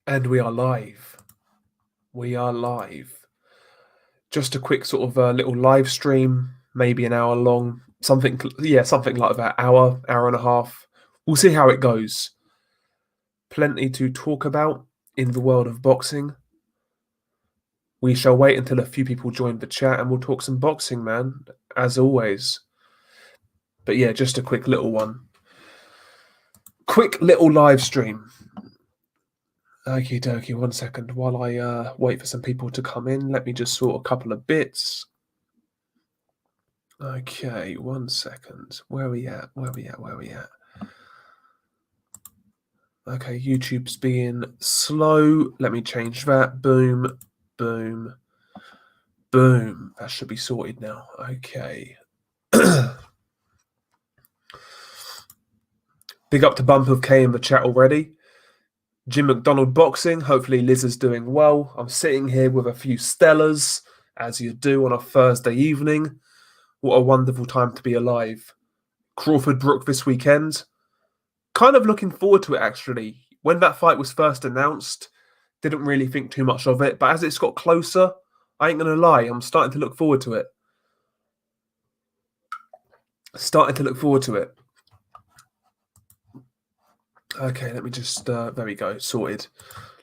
And we are live. We are live. Just a quick sort of little live stream, maybe an hour long, something like that, hour and a half. We'll see how it goes. Plenty to talk about in the world of boxing. We shall wait until a few people join the chat and we'll talk some boxing, man, as always. But yeah, just a quick little one. Quick little live stream. Okie dokie, 1 second. While I wait for some people to come in, let me just sort a couple of bits. Okay, 1 second. Where are we at? Okay, YouTube's being slow. Let me change that. Boom, boom, boom. That should be sorted now. Okay. Big up to Bump of K in the chat already. Jim McDonald Boxing. Hopefully Liz is doing well. I'm sitting here with a few Stellas, as you do on a Thursday evening. What a wonderful time to be alive. Crawford Brook this weekend. Kind of looking forward to it, actually. When that fight was first announced, didn't really think too much of it. But as it's got closer, I ain't going to lie, I'm starting to look forward to it. Okay, let me just, there we go, sorted.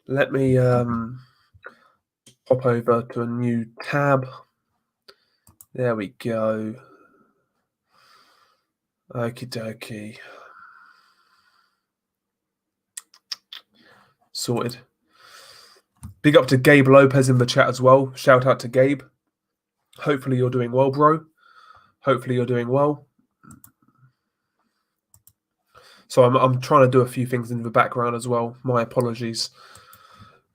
Let me pop over to a new tab. There we go. Okie dokie. Sorted. Big up to Gabe Lopez in the chat as well. Shout out to Gabe. Hopefully you're doing well, bro. Hopefully you're doing well. So I'm trying to do a few things in the background as well. My apologies.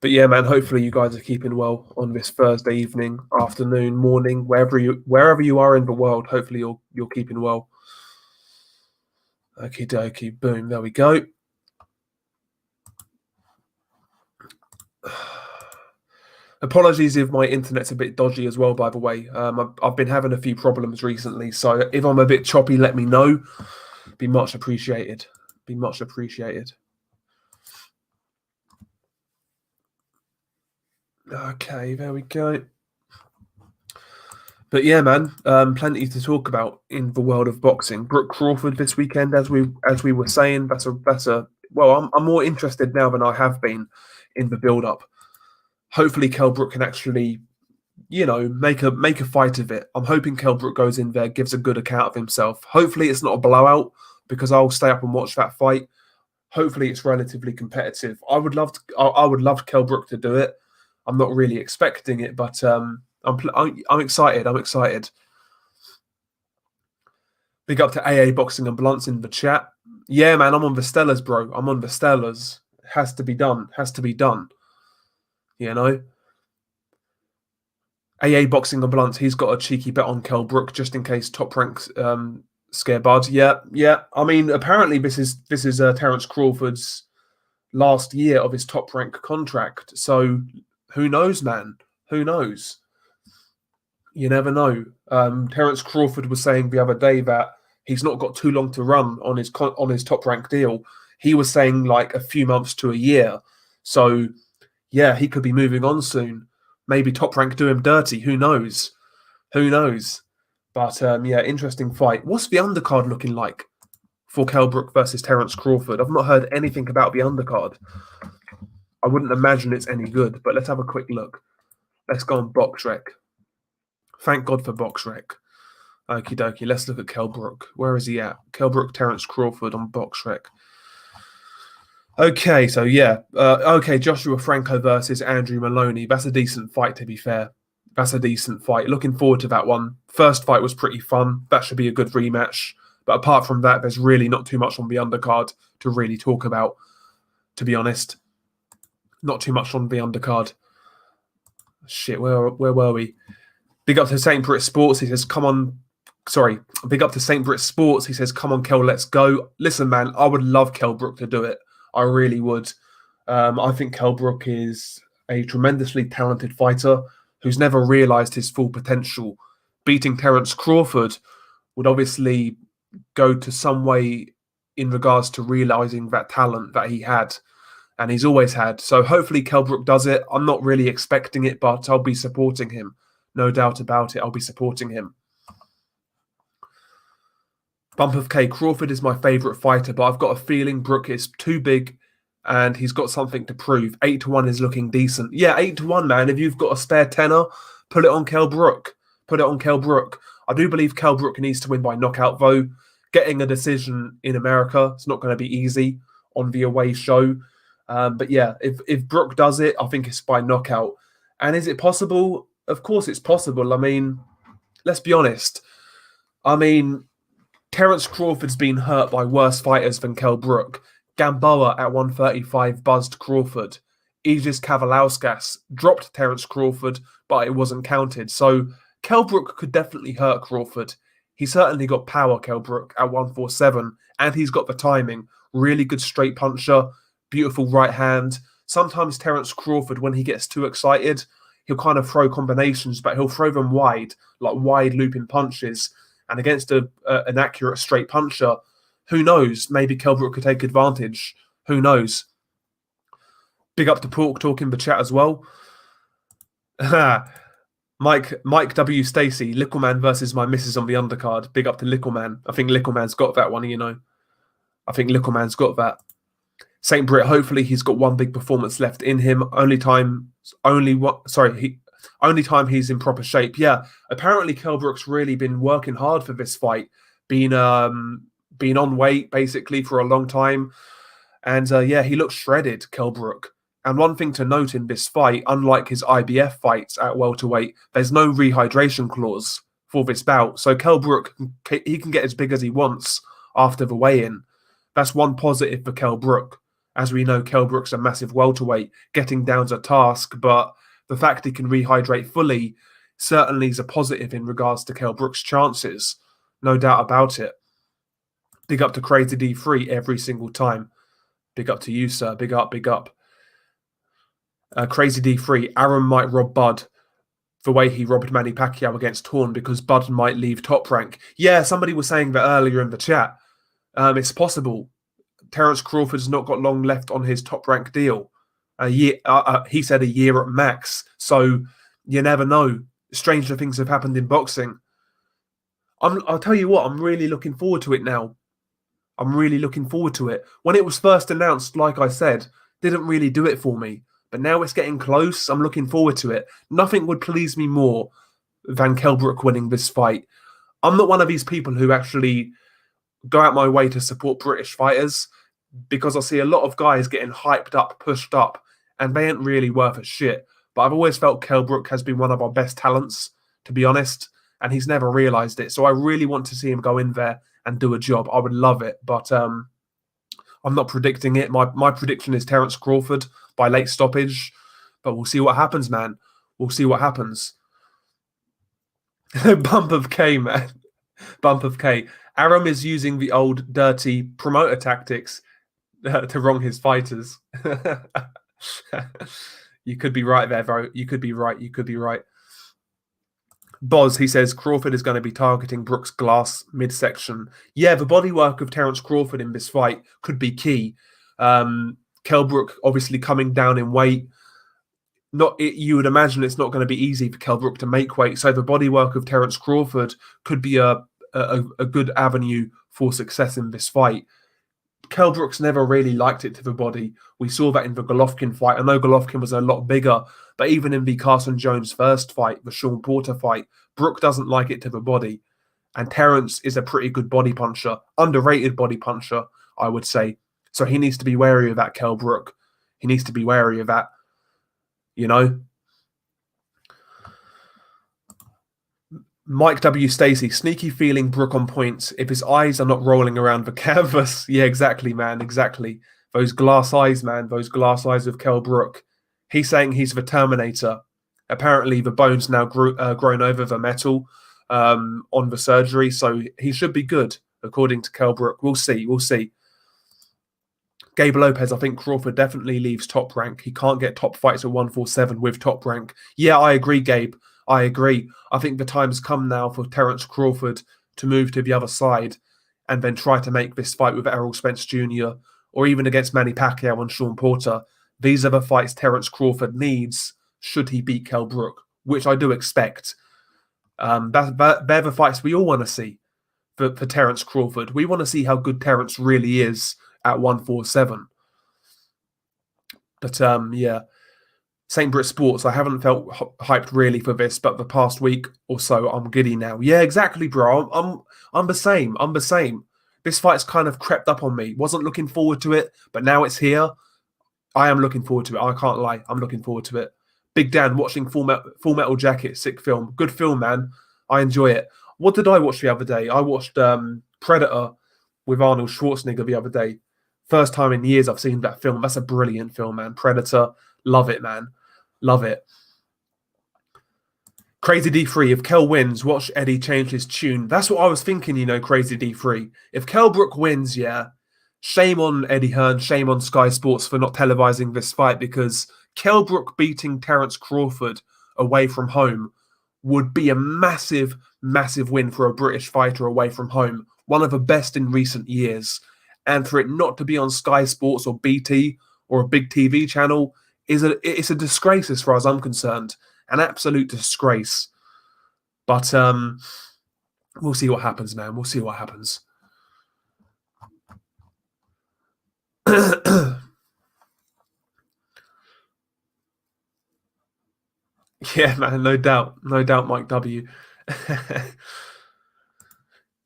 But yeah, man, hopefully you guys are keeping well on this Thursday evening, afternoon, morning, wherever you are in the world. Hopefully you're keeping well. Okie dokie, boom, there we go. Apologies if my internet's a bit dodgy as well, by the way. I've been having a few problems recently, so if I'm a bit choppy, let me know. Be much appreciated. Be much appreciated. Okay, there we go. But yeah, man, plenty to talk about in the world of boxing. Brooke Crawford this weekend, as we were saying, that's a well, I'm more interested now than I have been in the build-up. Hopefully, Kell Brook can actually, make a fight of it. I'm hoping Kell Brook goes in there, gives a good account of himself. Hopefully, it's not a blowout because I'll stay up and watch that fight. Hopefully, it's relatively competitive. I would love Kell Brook to do it. I'm not really expecting it, but I'm excited. I'm excited. Big up to AA Boxing and Blunts in the chat. Yeah, man, I'm on the Stellas, bro. I'm on the Stellas. Has to be done. Has to be done. AA Boxing and Blunts, he's got a cheeky bet on Kell Brook just in case Top Rank scare Bud. Yeah. I mean, apparently this is Terence Crawford's last year of his Top Rank contract. So who knows, man? Who knows? You never know. Terence Crawford was saying the other day that he's not got too long to run on his Top Rank deal. He was saying like a few months to a year. So yeah, he could be moving on soon. Maybe Top Rank do him dirty. Who knows? Who knows? But yeah, interesting fight. What's the undercard looking like for Kell Brook versus Terence Crawford? I've not heard anything about the undercard. I wouldn't imagine it's any good, but let's have a quick look. Let's go on BoxRec. Thank God for BoxRec. Okie dokie. Let's look at Kell Brook. Where is he at? Kell Brook, Terence Crawford on BoxRec. Okay, so yeah. Okay, Joshua Franco versus Andrew Maloney. That's a decent fight, to be fair. That's a decent fight. Looking forward to that one. First fight was pretty fun. That should be a good rematch. But apart from that, there's really not too much on the undercard to really talk about, to be honest. Not too much on the undercard. Shit, where were we? Big up to St. Brit Sports. He says, come on. Sorry. Big up to St. Brit Sports. He says, come on, Kell, let's go. Listen, man, I would love Kell Brook to do it. I really would. I think Kell Brook is a tremendously talented fighter who's never realized his full potential. Beating Terence Crawford would obviously go to some way in regards to realizing that talent that he had. and he's always had. So hopefully Kell Brook does it. I'm not really expecting it, but I'll be supporting him. No doubt about it. I'll be supporting him. Bump of K. Crawford is my favourite fighter, but I've got a feeling Brook is too big and he's got something to prove. 8-1 is looking decent. Yeah, 8-1, man. If you've got a spare tenner, put it on Kell Brook. Put it on Kell Brook. I do believe Kell Brook needs to win by knockout, though. Getting a decision in America, it's not going to be easy on the away show. But yeah, if Brook does it, I think it's by knockout. And is it possible? Of course it's possible. I mean, let's be honest. I mean, Terence Crawford's been hurt by worse fighters than Kell Brook. Gamboa at 135 buzzed Crawford. Aegis Kavalauskas dropped Terence Crawford, but it wasn't counted. So Kell Brook could definitely hurt Crawford. He's certainly got power, Kell Brook, at 147, and he's got the timing. Really good straight puncher, beautiful right hand. Sometimes Terence Crawford, when he gets too excited, he'll kind of throw combinations, but he'll throw them wide, like wide looping punches. And against an accurate straight puncher, who knows? Maybe Kell Brook could take advantage. Who knows? Big up to Pork Talk in the chat as well. Mike W. Stacey, Lickleman versus my missus on the undercard. Big up to Lickleman. I think Lickleman's got that one, you know. I think Lickleman's got that. St. Britt, hopefully he's got one big performance left in him. Only time he's in proper shape. Yeah, apparently Kell Brook's really been working hard for this fight. Been on weight, basically, for a long time. And yeah, he looks shredded, Kell Brook. And one thing to note in this fight, unlike his IBF fights at welterweight, there's no rehydration clause for this bout. So Kell Brook, he can get as big as he wants after the weigh-in. That's one positive for Kell Brook. As we know, Kell Brook's a massive welterweight. Getting down's a task, but the fact he can rehydrate fully certainly is a positive in regards to Kell Brook's chances. No doubt about it. Big up to Crazy D3 every single time. Big up to you, sir. Big up, big up. Crazy D3, Aaron might rob Bud the way he robbed Manny Pacquiao against Horn because Bud might leave Top Rank. Yeah, somebody was saying that earlier in the chat. It's possible. Terence Crawford's not got long left on his Top Rank deal. He said a year at max. So you never know. Stranger things have happened in boxing. I'll tell you what, I'm really looking forward to it now. I'm really looking forward to it. When it was first announced, like I said, didn't really do it for me. But now it's getting close. I'm looking forward to it. Nothing would please me more than Kell Brook winning this fight. I'm not one of these people who actually go out my way to support British fighters because I see a lot of guys getting hyped up, pushed up, and they ain't really worth a shit. But I've always felt Kell Brook has been one of our best talents, to be honest, and he's never realised it. So I really want to see him go in there and do a job. I would love it, but I'm not predicting it. My prediction is Terence Crawford by late stoppage, but we'll see what happens, man. We'll see what happens. Bump of K, man. Bump of K. Aram is using the old dirty promoter tactics to wrong his fighters. You could be right there, bro. You could be right. You could be right. Boz, he says, Crawford is going to be targeting Brook's glass midsection. Yeah, the bodywork of Terence Crawford in this fight could be key. Kell Brook obviously coming down in weight. You would imagine it's not going to be easy for Kell Brook to make weight. So the bodywork of Terence Crawford could be a good avenue for success in this fight. Kell Brook's never really liked it to the body. We saw that in the Golovkin fight. I know Golovkin was a lot bigger, but even in the Carson Jones first fight, the Sean Porter fight, Brook doesn't like it to the body. And Terence is a pretty good body puncher, underrated body puncher, I would say. So he needs to be wary of that, Kell Brook. He needs to be wary of that, you know. Mike W. Stacey, sneaky feeling Brook on points if his eyes are not rolling around the canvas. Yeah, exactly, man, exactly. Those glass eyes, man, those glass eyes of Kell Brook. He's saying he's the Terminator. Apparently the bone's now grown over the metal on the surgery, so he should be good, according to Kell Brook. We'll see, we'll see. Gabe Lopez, I think Crawford definitely leaves Top Rank. He can't get top fights at 147 with Top Rank. Yeah, I agree, Gabe. I agree. I think the time's come now for Terence Crawford to move to the other side and then try to make this fight with Errol Spence Jr. or even against Manny Pacquiao and Sean Porter. These are the fights Terence Crawford needs should he beat Kell Brook, which I do expect. They're the fights we all want to see for Terence Crawford. We want to see how good Terence really is at 147. But yeah, St. Brit Sports, I haven't felt hyped really for this, but the past week or so, I'm giddy now. Yeah, exactly, bro. I'm the same. I'm the same. This fight's kind of crept up on me. Wasn't looking forward to it, but now it's here. I am looking forward to it. I can't lie. I'm looking forward to it. Big Dan watching Full Metal Jacket, sick film. Good film, man. I enjoy it. What did I watch the other day? I watched Predator with Arnold Schwarzenegger the other day. First time in years I've seen that film. That's a brilliant film, man. Predator. Love it, man. Love it. Crazy D3, if Kell wins, watch Eddie change his tune. That's what I was thinking, Crazy D3. If Kell Brook wins, yeah, shame on Eddie Hearn, shame on Sky Sports for not televising this fight, because Kell Brook beating Terence Crawford away from home would be a massive, massive win for a British fighter away from home. One of the best in recent years. And for it not to be on Sky Sports or BT or a big TV channel, it's a disgrace as far as I'm concerned. An absolute disgrace. But we'll see what happens, man. We'll see what happens. Yeah, man, no doubt. No doubt, Mike W.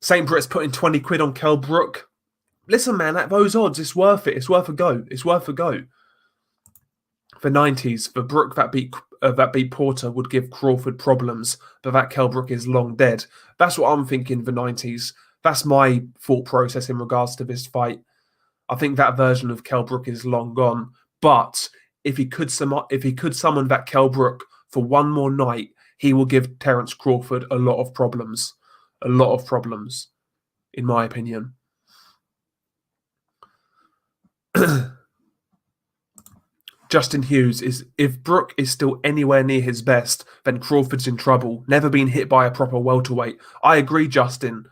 St. Brit's putting 20 quid on Kell Brook. Listen, man, at those odds, it's worth it. It's worth a go. It's worth a go. For 90s, for Brook that beat Porter would give Crawford problems, but that Kell Brook is long dead. That's what I'm thinking for 90s. That's my thought process in regards to this fight. I think that version of Kell Brook is long gone. But if he could summon that Kell Brook for one more night, he will give Terence Crawford a lot of problems. A lot of problems, in my opinion. Justin Hughes is, if Brook is still anywhere near his best, then Crawford's in trouble. Never been hit by a proper welterweight. I agree, Justin.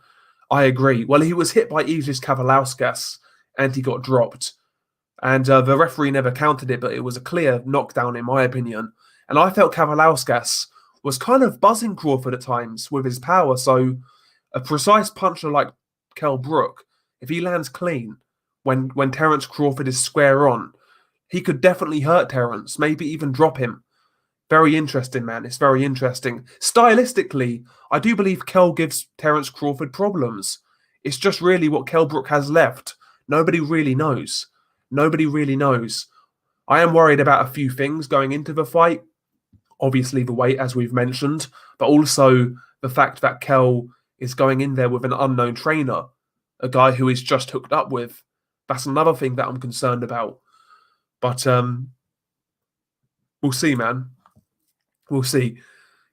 I agree. Well, he was hit by Aegis Kavalauskas and he got dropped. And the referee never counted it, but it was a clear knockdown in my opinion. And I felt Kavalauskas was kind of buzzing Crawford at times with his power. So a precise puncher like Kell Brook, if he lands clean when Terence Crawford is square on, he could definitely hurt Terence, maybe even drop him. Very interesting, man. It's very interesting. Stylistically, I do believe Kell gives Terence Crawford problems. It's just really what Kell Brook has left. Nobody really knows. Nobody really knows. I am worried about a few things going into the fight. Obviously, the weight, as we've mentioned, but also the fact that Kell is going in there with an unknown trainer, a guy who he's just hooked up with. That's another thing that I'm concerned about. But we'll see, man. We'll see.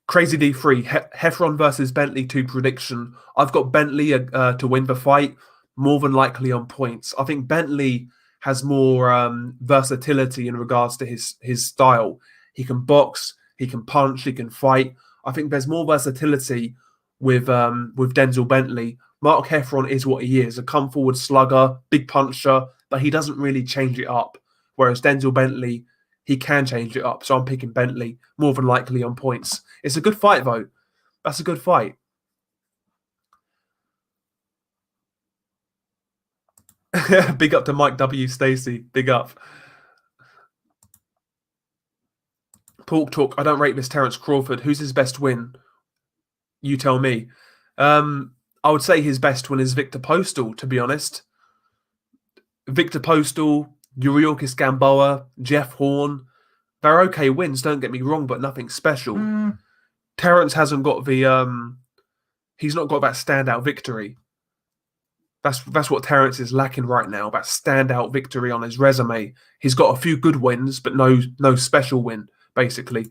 Crazy D3, Heffron versus Bentley 2 prediction. I've got Bentley to win the fight, more than likely on points. I think Bentley has more versatility in regards to his style. He can box, he can punch, he can fight. I think there's more versatility with Denzel Bentley. Mark Heffron is what he is, a come-forward slugger, big puncher, but he doesn't really change it up. Whereas Denzel Bentley, he can change it up. So I'm picking Bentley, more than likely on points. It's a good fight, though. That's a good fight. Big up to Mike W. Stacey. Big up. Pork Talk, I don't rate this Terence Crawford. Who's his best win? You tell me. I would say his best win is Victor Postal, to be honest. Victor Postal, Yuriorkis Gamboa, Jeff Horn. They're okay wins, don't get me wrong, but nothing special. Terence hasn't got the he's not got that standout victory. That's what Terence is lacking right now, that standout victory on his resume. He's got a few good wins, but no special win, basically.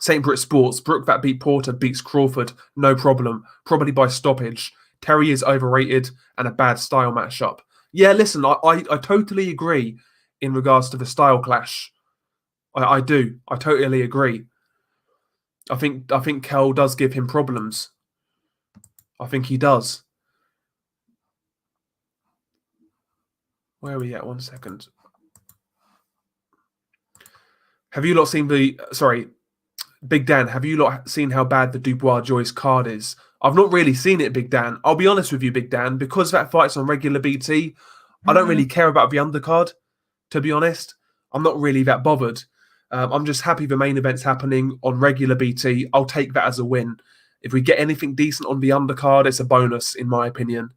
St. Brit Sports, Brook that beat Porter beats Crawford, no problem. Probably by stoppage. Terry is overrated and a bad style matchup. Yeah, listen, I totally agree in regards to the style clash. I do. I totally agree. I think Kell does give him problems. I think he does. Where are we at? 1 second. Have you lot seen the... Sorry, Big Dan, have you lot seen how bad the Dubois-Joyce card is? I've not really seen it, Big Dan. I'll be honest with you, Big Dan. Because that fight's on regular BT, I don't really care about the undercard, to be honest. I'm not really that bothered. I'm just happy the main event's happening on regular BT. I'll take that as a win. If we get anything decent on the undercard, it's a bonus, in my opinion.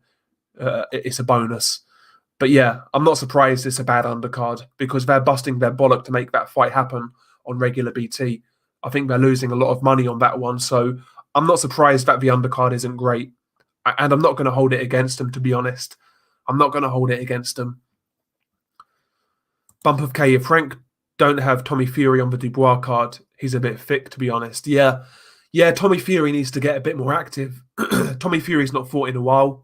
It's a bonus. But yeah, I'm not surprised it's a bad undercard because they're busting their bollock to make that fight happen on regular BT. I think they're losing a lot of money on that one. So I'm not surprised that the undercard isn't great. And I'm not going to hold it against them, to be honest. I'm not going to hold it against them. Bump of K, if Frank don't have Tommy Fury on the Dubois card, he's a bit thick, to be honest. Yeah, Tommy Fury needs to get a bit more active. Tommy Fury's not fought in a while.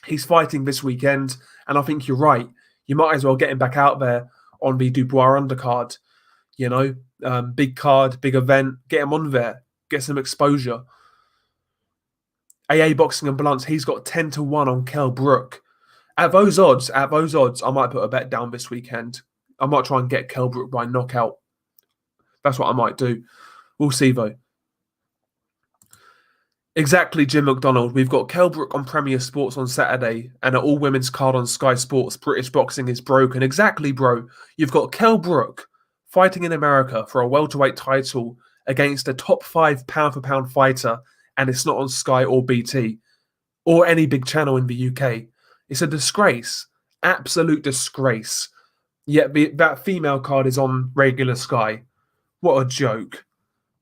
He's fighting this weekend, and I think you're right. You might as well get him back out there on the Dubois undercard. You know, big card, big event. Get him on there. Get some exposure. AA Boxing and Blunts, he's got 10-1 on Kell Brook. At those odds, I might put a bet down this weekend. I might try and get Kell Brook by knockout. That's what I might do. We'll see, though. Exactly, Jim McDonald. We've got Kell Brook on Premier Sports on Saturday and an all-women's card on Sky Sports. British boxing is broken. Exactly, bro. You've got Kell Brook fighting in America for a welterweight title against a top 5 pound-for-pound fighter, and it's not on Sky or BT or any big channel in the UK. It's a disgrace. Absolute disgrace. Yet that female card is on regular Sky. What a joke.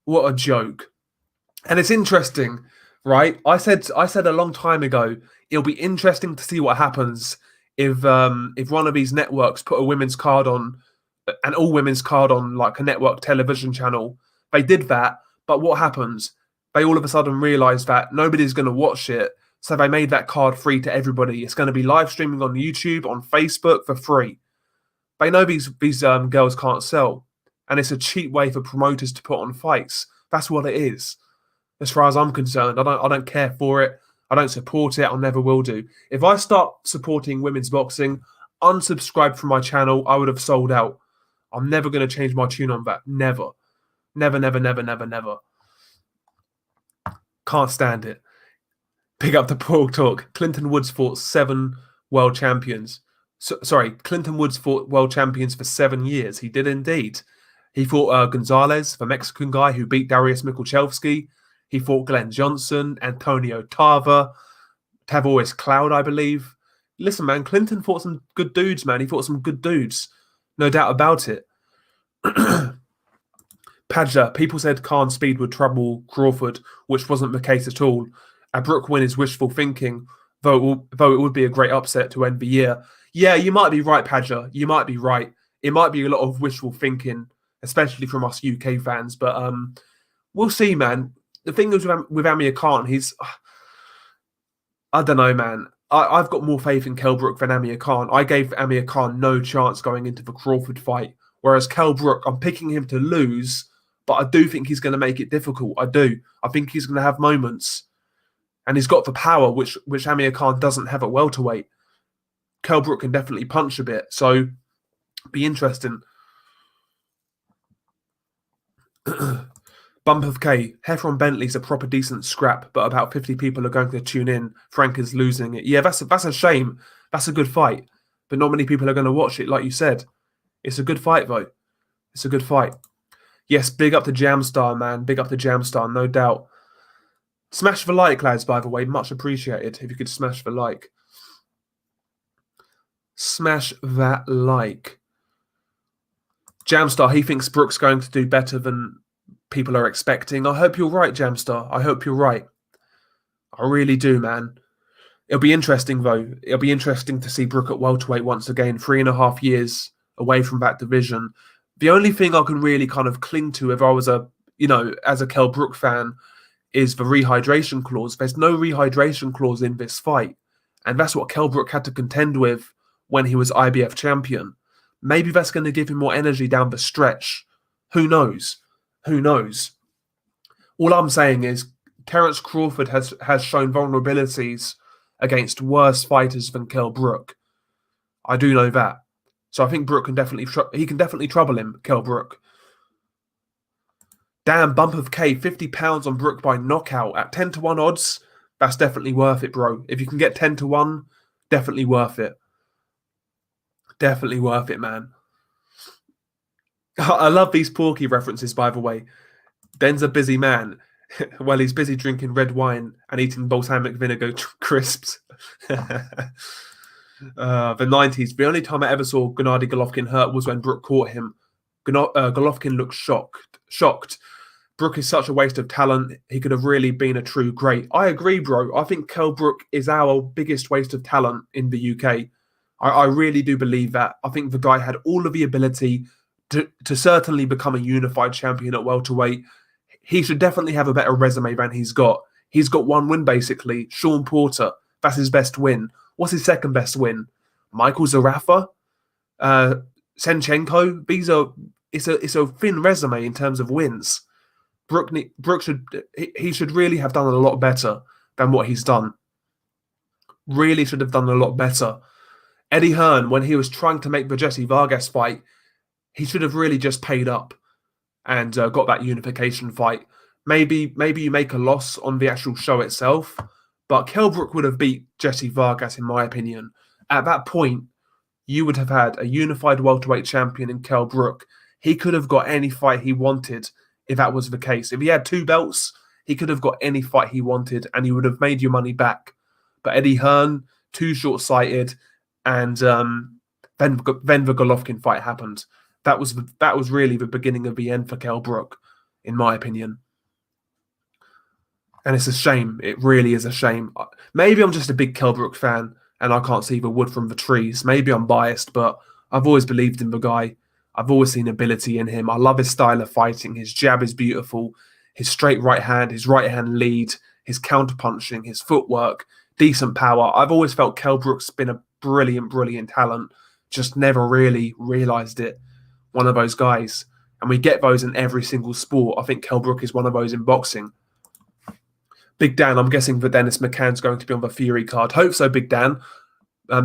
What a joke. And it's interesting, right? I said a long time ago, it'll be interesting to see what happens if one of these networks put a women's card on, an all women's card on like a network television channel. They did that, but what happens? They all of a sudden realised that nobody's going to watch it, so they made that card free to everybody. It's going to be live streaming on YouTube, on Facebook for free. They know these girls can't sell, and it's a cheap way for promoters to put on fights. That's what it is. As far as I'm concerned, I don't care for it. I don't support it. I never will do. If I start supporting women's boxing, unsubscribe from my channel, I would have sold out. I'm never going to change my tune on that. Never. Never, never, never, never, never. Can't stand it. Pick up the Pork Talk. Clinton Woods fought 7 world champions. Clinton Woods fought world champions for 7 years. He did indeed. He fought Gonzalez, the Mexican guy who beat Darius Mikuchevsky. He fought Glenn Johnson, Antonio Tarver, Tavoris Cloud, I believe. Listen, man, Clinton fought some good dudes, man. He fought some good dudes. No doubt about it. Padja, people said Khan's speed would trouble Crawford, which wasn't the case at all. A Brook win is wishful thinking, though it would be a great upset to end the year. Yeah, you might be right, Padja. You might be right. It might be a lot of wishful thinking, especially from us UK fans. But we'll see, man. The thing is with Amir Khan, I don't know, man. I've got more faith in Kell Brook than Amir Khan. I gave Amir Khan no chance going into the Crawford fight, whereas Kell Brook, I'm picking him to lose, but I do think he's going to make it difficult. I do. I think he's going to have moments. And he's got the power, which Amir Khan doesn't have at welterweight. Kell Brook can definitely punch a bit, so be interesting. Bump of K. Heffron Bentley's a proper decent scrap, but about 50 people are going to tune in. Frank is losing it. Yeah, that's a shame. That's a good fight, but not many people are going to watch it, like you said. It's a good fight, though. It's a good fight. Yes, big up to Jamstar, man. Big up to Jamstar, no doubt. Smash the like, lads, by the way. Much appreciated if you could smash the like. Smash that like. Jamstar, he thinks Brook's going to do better than people are expecting. I hope you're right, Jamstar. I hope you're right. I really do, man. It'll be interesting, though. It'll be interesting to see Brook at welterweight once again. 3.5 years away from that division. The only thing I can really kind of cling to if I was as a Kell Brook fan, is the rehydration clause. There's no rehydration clause in this fight. And that's what Kell Brook had to contend with when he was IBF champion. Maybe that's going to give him more energy down the stretch. Who knows? Who knows? All I'm saying is Terence Crawford has shown vulnerabilities against worse fighters than Kell Brook. I do know that. So I think Brook can definitely trouble him, Kell Brook. Damn, bump of K, £50 on Brook by knockout at 10-1 odds. That's definitely worth it, bro. If you can get 10-1, definitely worth it. Definitely worth it, man. I love these Porky references, by the way. Den's a busy man. Well, he's busy drinking red wine and eating balsamic vinegar crisps. The 90s. The only time I ever saw Gennady Golovkin hurt was when Brook caught him. Golovkin looked shocked. Brook is such a waste of talent. He could have really been a true great. I agree, bro. I think Kell Brook is our biggest waste of talent in the UK. I really do believe that. I think the guy had all of the ability to certainly become a unified champion at welterweight. He should definitely have a better resume than he's got. He's got one win, basically. Sean Porter. That's his best win. What's his second best win? Michael Zarafa? Senchenko? It's a thin resume in terms of wins. Brook should really have done a lot better than what he's done. Really should have done a lot better. Eddie Hearn, when he was trying to make the Jesse Vargas fight, he should have really just paid up and got that unification fight. Maybe you make a loss on the actual show itself, but Kell Brook would have beat Jesse Vargas, in my opinion. At that point, you would have had a unified welterweight champion in Kell Brook. He could have got any fight he wanted if that was the case. If he had 2 belts, he could have got any fight he wanted and he would have made your money back. But Eddie Hearn, too short-sighted, and then the Golovkin fight happened. That was really the beginning of the end for Kell Brook, in my opinion. And it's a shame. It really is a shame. Maybe I'm just a big Kell Brook fan and I can't see the wood from the trees. Maybe I'm biased, but I've always believed in the guy. I've always seen ability in him. I love his style of fighting. His jab is beautiful. His straight right hand, his right hand lead, his counter-punching, his footwork, decent power. I've always felt Kell Brook's been a brilliant talent. Just never really realised it. One of those guys. And we get those in every single sport. I think Kell Brook is one of those in boxing. Big Dan, I'm guessing that Dennis McCann's going to be on the Fury card. Hope so, Big Dan.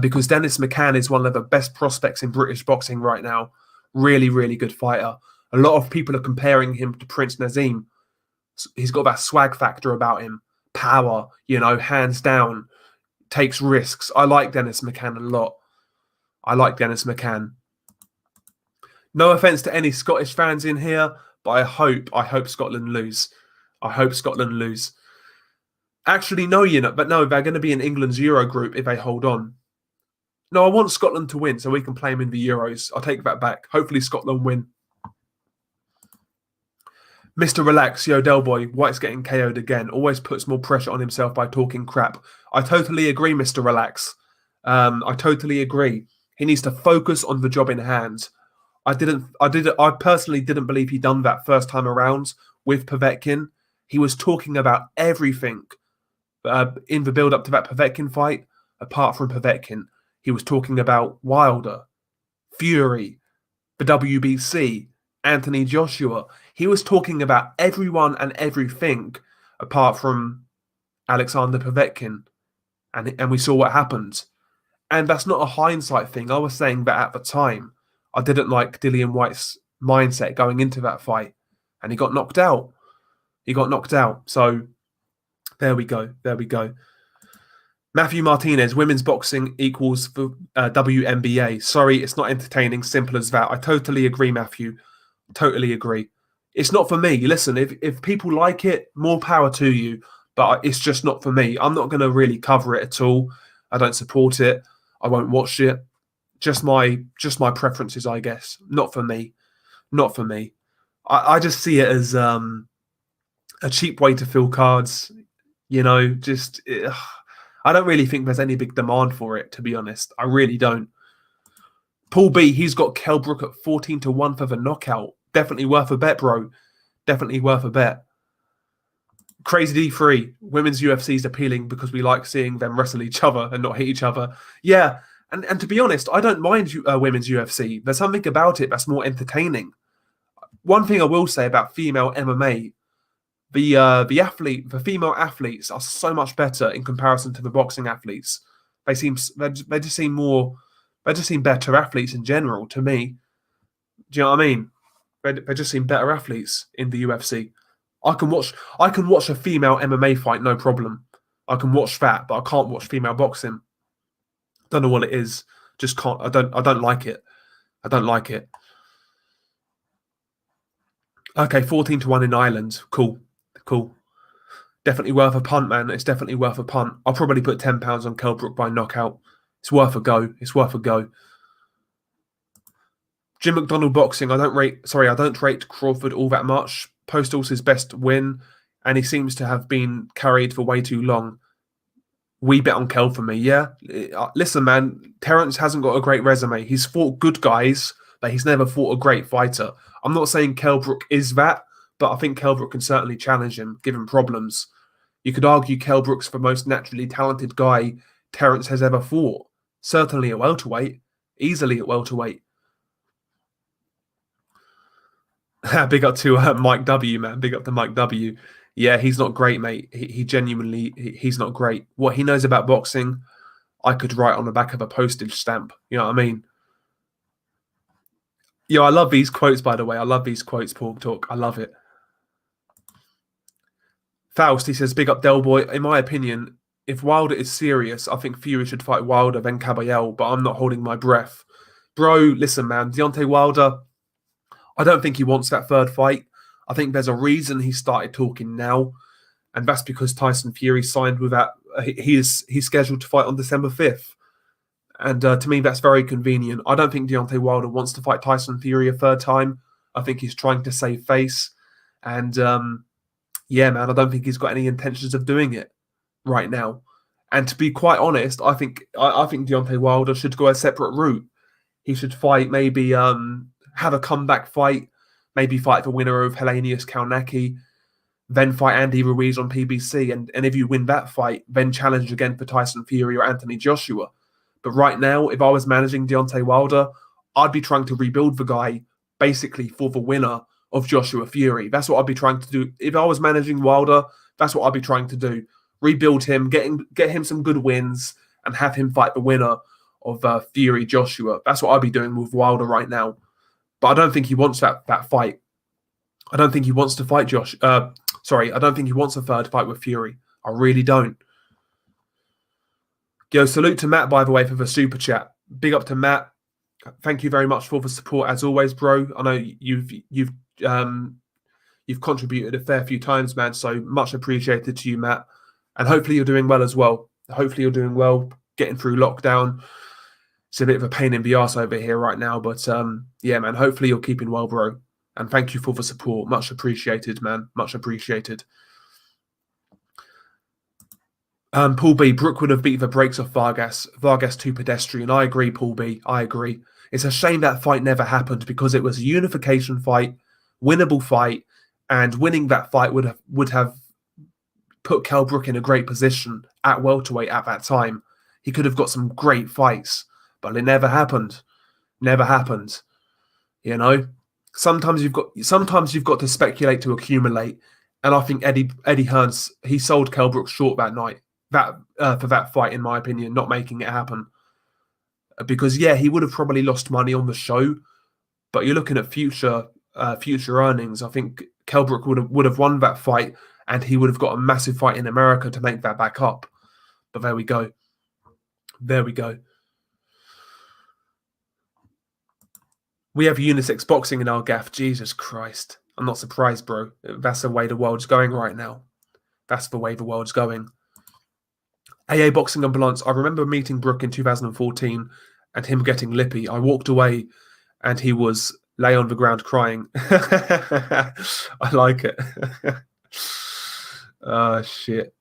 Because Dennis McCann is one of the best prospects in British boxing right now. Really good fighter. A lot of people are comparing him to Prince Nazim. He's got that swag factor about him. Power, hands down. Takes risks. I like Dennis McCann a lot. I like Dennis McCann. No offence to any Scottish fans in here, but I hope Scotland lose. I hope Scotland lose. Actually, no, but no, they're going to be in England's Euro group if they hold on. No, I want Scotland to win so we can play them in the Euros. I'll take that back. Hopefully Scotland win. Mr. Relax, yo, Del Boy, White's getting KO'd again. Always puts more pressure on himself by talking crap. I totally agree, Mr. Relax. I totally agree. He needs to focus on the job in hand. I personally didn't believe he done that first time around with Povetkin. He was talking about everything in the build-up to that Povetkin fight, apart from Povetkin. He was talking about Wilder, Fury, the WBC, Anthony Joshua. He was talking about everyone and everything apart from Alexander Povetkin. And we saw what happened. And that's not a hindsight thing. I was saying that at the time. I didn't like Dillian White's mindset going into that fight. And he got knocked out. So there we go. Matthew Martinez, women's boxing equals WNBA. Sorry, it's not entertaining. Simple as that. I totally agree, Matthew. Totally agree. It's not for me. Listen, if people like it, more power to you. But it's just not for me. I'm not going to really cover it at all. I don't support it. I won't watch it. Just my preferences, I guess. Not for me. I just see it as a cheap way to fill cards. I don't really think there's any big demand for it, to be honest. I really don't. Paul B, he's got Kell Brook at 14-1 for the knockout. Definitely worth a bet, bro. Definitely worth a bet. Crazy D3, women's UFC is appealing because we like seeing them wrestle each other and not hit each other. Yeah, and to be honest, I don't mind women's UFC. There's something about it that's more entertaining. One thing I will say about female MMA, the female athletes are so much better in comparison to the boxing athletes. They just seem more They just seem better athletes in general to me. Do you know what I mean? They just seem better athletes in the UFC. I can watch a female MMA fight, no problem. I can watch that, but I can't watch female boxing. Don't know what it is. Just can't. I don't like it. I don't like it. Okay, 14-1 in Ireland. Cool. Cool. Definitely worth a punt, man. It's definitely worth a punt. I'll probably put £10 on Kell Brook by knockout. It's worth a go. It's worth a go. Jim McDonald boxing. I don't rate Crawford all that much. Postal's his best win, and he seems to have been carried for way too long. We bet on Kell for me, yeah. Listen, man, Terence hasn't got a great resume. He's fought good guys, but he's never fought a great fighter. I'm not saying Kell Brook is that, but I think Kell Brook can certainly challenge him, give him problems. You could argue Kell Brook's the most naturally talented guy Terence has ever fought. Certainly at welterweight. Easily at welterweight. Big up to Mike W, man. Big up to Mike W. Yeah, he's not great, mate. He genuinely, he's not great. What he knows about boxing, I could write on the back of a postage stamp. You know what I mean? Yo, I love these quotes, by the way. I love these quotes, Pork Talk. I love it. Faust, he says, big up Del Boy. In my opinion, if Wilder is serious, I think Fury should fight Wilder, then Caballel, but I'm not holding my breath. Bro, listen, man. Deontay Wilder, I don't think he wants that third fight. I think there's a reason he started talking now, and that's because Tyson Fury signed with that. He's scheduled to fight on December 5th. And to me, that's very convenient. I don't think Deontay Wilder wants to fight Tyson Fury a third time. I think he's trying to save face. And yeah, man, I don't think he's got any intentions of doing it right now. And to be quite honest, I think Deontay Wilder should go a separate route. He should fight, maybe have a comeback fight, maybe fight the winner of Helenius Kalnacki, then fight Andy Ruiz on PBC. And if you win that fight, then challenge again for Tyson Fury or Anthony Joshua. But right now, if I was managing Deontay Wilder, I'd be trying to rebuild the guy basically for the winner of Joshua Fury. That's what I'd be trying to do. If I was managing Wilder, that's what I'd be trying to do. Rebuild him, get him some good wins, and have him fight the winner of Fury Joshua. That's what I'd be doing with Wilder right now. But I don't think he wants that fight. I don't think he wants to fight Josh. I don't think he wants a third fight with Fury. I really don't. Yo, salute to Matt, by the way, for the super chat. Big up to Matt. Thank you very much for the support, as always, bro. I know you've contributed a fair few times, man. So much appreciated to you, Matt. And hopefully you're doing well as well. Hopefully you're doing well, getting through lockdown. It's a bit of a pain in the arse over here right now, but yeah, man. Hopefully you're keeping well, bro. And thank you for the support. Much appreciated, man. Much appreciated. Paul B. Brook would have beat the brakes off Vargas. Vargas too pedestrian. I agree, Paul B. I agree. It's a shame that fight never happened because it was a unification fight, winnable fight, and winning that fight would have put Kell Brook in a great position at welterweight at that time. He could have got some great fights, but it never happened. Never happened. You know, sometimes you've got to speculate to accumulate, and I think Eddie Hearns, he sold Kell Brook short that night. For that fight, in my opinion, not making it happen. Because yeah, he would have probably lost money on the show, but you're looking at future earnings. I think Kell Brook would have won that fight, and he would have got a massive fight in America to make that back up. But there we go. There we go. We have unisex boxing in our gaff. Jesus Christ. I'm not surprised, bro. That's the way the world's going right now. That's the way the world's going. AA Boxing Ambulance. I remember meeting Brook in 2014 and him getting lippy. I walked away and he was lay on the ground crying. I like it. Shit.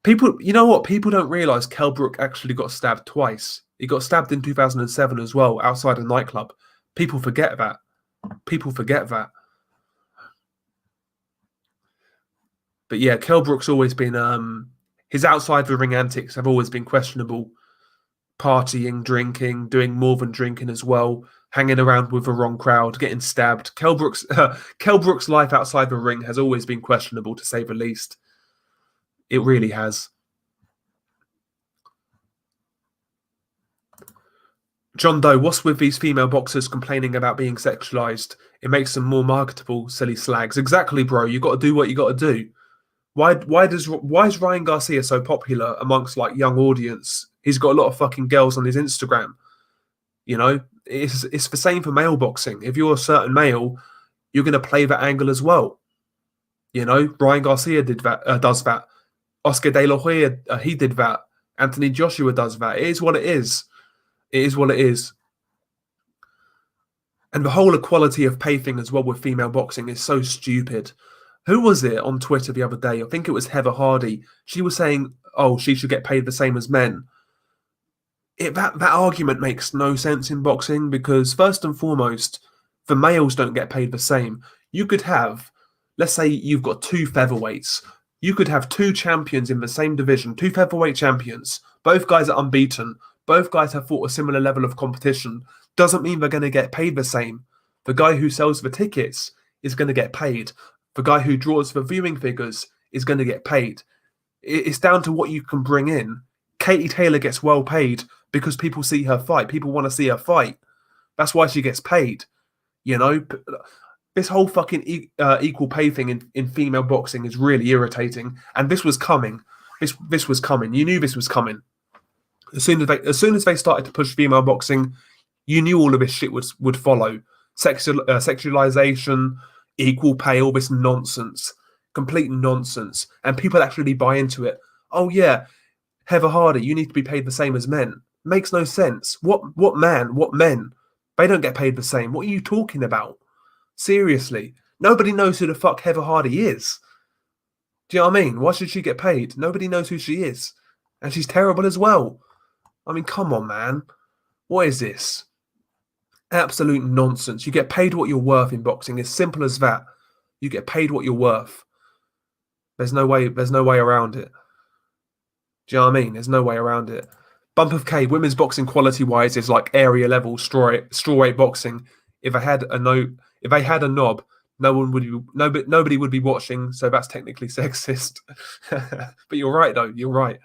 People, you know what? People don't realise Kell Brook actually got stabbed twice. He got stabbed in 2007 as well, outside a nightclub. People forget that. People forget that. But yeah, Kell Brook's always been... his outside the ring antics have always been questionable. Partying, drinking, doing more than drinking as well, hanging around with the wrong crowd, getting stabbed. Kell Brook's life outside the ring has always been questionable, to say the least. It really has. John Doe, what's with these female boxers complaining about being sexualized? It makes them more marketable, silly slags. Exactly, bro. You got to do what you got to do. Why is Ryan Garcia so popular amongst like young audience? He's got a lot of fucking girls on his Instagram. You know, it's the same for male boxing. If you're a certain male, you're going to play that angle as well. You know, Ryan Garcia does that. Oscar De La Hoya, he did that. Anthony Joshua does that. It is what it is. It is what it is. And the whole equality of pay thing as well with female boxing is so stupid. Who was it on Twitter the other day? I think it was Heather Hardy. She was saying, "Oh, she should get paid the same as men." That argument makes no sense in boxing because first and foremost, the males don't get paid the same. You could have, let's say, you've got two featherweights. You could have two champions in the same division, two featherweight champions. Both guys are unbeaten. Both guys have fought a similar level of competition. Doesn't mean they're going to get paid the same. The guy who sells the tickets is going to get paid. The guy who draws the viewing figures is going to get paid. It's down to what you can bring in. Katie Taylor gets well paid because people see her fight. People want to see her fight. That's why she gets paid. You know, this whole fucking equal pay thing in female boxing is really irritating. And this was coming. This was coming. You knew this was coming. As soon as they started to push female boxing, you knew all of this shit would follow. Sexualization, equal pay, all this nonsense, complete nonsense, and people actually buy into it. Oh yeah, Heather Hardy, you need to be paid the same as men. Makes no sense. What men? They don't get paid the same. What are you talking about? Seriously, nobody knows who the fuck Heather Hardy is. Do you know what I mean? Why should she get paid? Nobody knows who she is, and she's terrible as well. I mean, come on, man. What is this? Absolute nonsense. You get paid what you're worth in boxing. As simple as that. You get paid what you're worth. There's no way around it. Do you know what I mean? There's no way around it. Bump of K, women's boxing quality-wise is like area level strawweight boxing. If they had a knob, nobody would be watching. So that's technically sexist. But you're right, though. You're right.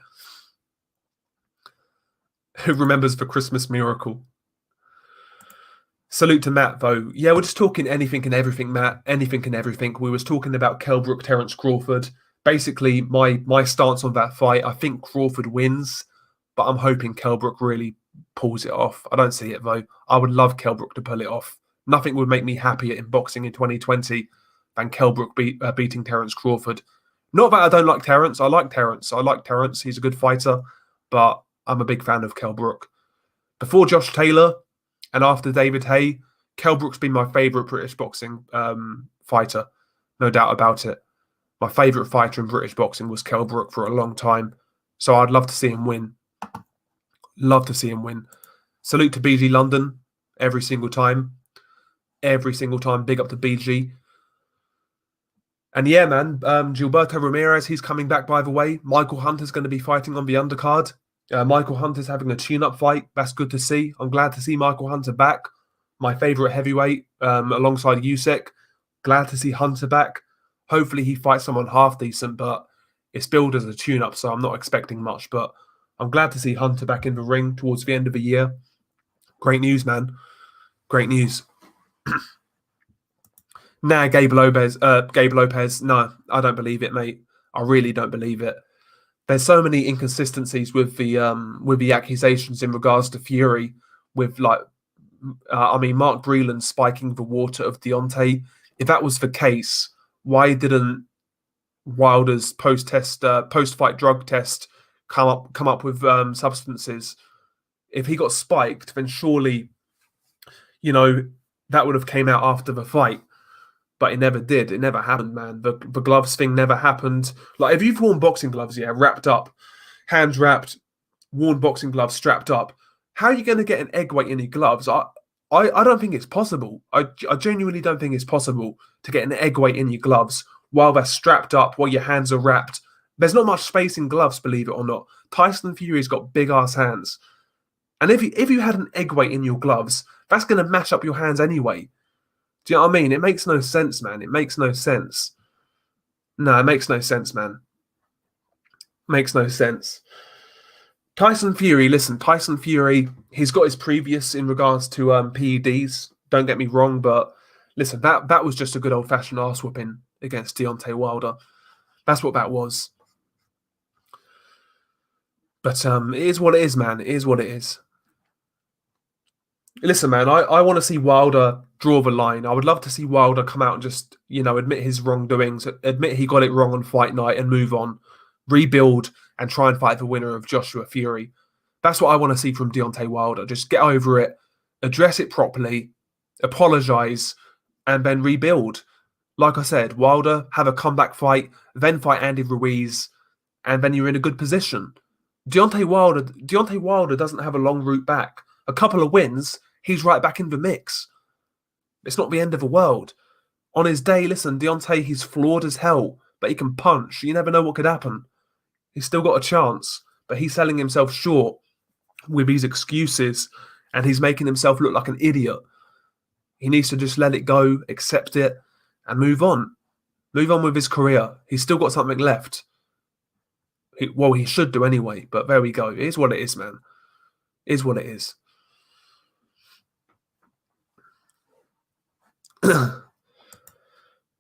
Who remembers the Christmas miracle? Salute to Matt, though. Yeah, we're just talking anything and everything, Matt. Anything and everything. We was talking about Kell Brook, Terence Crawford. Basically, my stance on that fight, I think Crawford wins, but I'm hoping Kell Brook really pulls it off. I don't see it, though. I would love Kell Brook to pull it off. Nothing would make me happier in boxing in 2020 than Kell Brook beating Terence Crawford. Not that I don't like Terence. I like Terence. He's a good fighter, but I'm a big fan of Kell Brook. Before Josh Taylor and after David Haye, Kell Brook's been my favourite British boxing fighter. No doubt about it. My favourite fighter in British boxing was Kell Brook for a long time. So I'd love to see him win. Love to see him win. Salute to BG London every single time. Every single time. Big up to BG. And yeah, man, Gilberto Ramirez, he's coming back, by the way. Michael Hunter's going to be fighting on the undercard. Michael Hunter's having a tune-up fight. That's good to see. I'm glad to see Michael Hunter back. My favourite heavyweight alongside Usyk. Glad to see Hunter back. Hopefully he fights someone half decent, but it's billed as a tune-up, so I'm not expecting much. But I'm glad to see Hunter back in the ring towards the end of the year. Great news, man. Great news. Nah, Gabe Lopez. No, I don't believe it, mate. I really don't believe it. There's so many inconsistencies with the accusations in regards to Fury, with Mark Breland spiking the water of Deontay. If that was the case, why didn't Wilder's post-fight drug test come up with substances? If he got spiked, then surely, that would have came out after the fight. But it never did. It never happened, man. The gloves thing never happened. Like, if you've worn boxing gloves, wrapped up, hands wrapped, worn boxing gloves strapped up, how are you going to get an egg weight in your gloves? I don't think it's possible. I genuinely don't think it's possible to get an egg weight in your gloves while they're strapped up, while your hands are wrapped. There's not much space in gloves, believe it or not. Tyson Fury's got big-ass hands. And if you had an egg weight in your gloves, that's going to mash up your hands anyway. Do you know what I mean? It makes no sense, man. It makes no sense. No, it makes no sense, man. Makes no sense. Tyson Fury, listen, Tyson Fury, he's got his previous in regards to PEDs. Don't get me wrong, but listen, that was just a good old-fashioned arse whooping against Deontay Wilder. That's what that was. But it is what it is, man. It is what it is. Listen, man, I want to see Wilder draw the line. I would love to see Wilder come out and just, admit his wrongdoings, admit he got it wrong on fight night and move on, rebuild and try and fight the winner of Joshua Fury. That's what I want to see from Deontay Wilder. Just get over it, address it properly, apologise, and then rebuild. Like I said, Wilder, have a comeback fight, then fight Andy Ruiz, and then you're in a good position. Deontay Wilder doesn't have a long route back. A couple of wins, he's right back in the mix. It's not the end of the world. On his day, listen, Deontay, he's flawed as hell, but he can punch. You never know what could happen. He's still got a chance, but he's selling himself short with these excuses, and he's making himself look like an idiot. He needs to just let it go, accept it, and move on. Move on with his career. He's still got something left. He should do anyway, but there we go. It is what it is, man. It is what it is.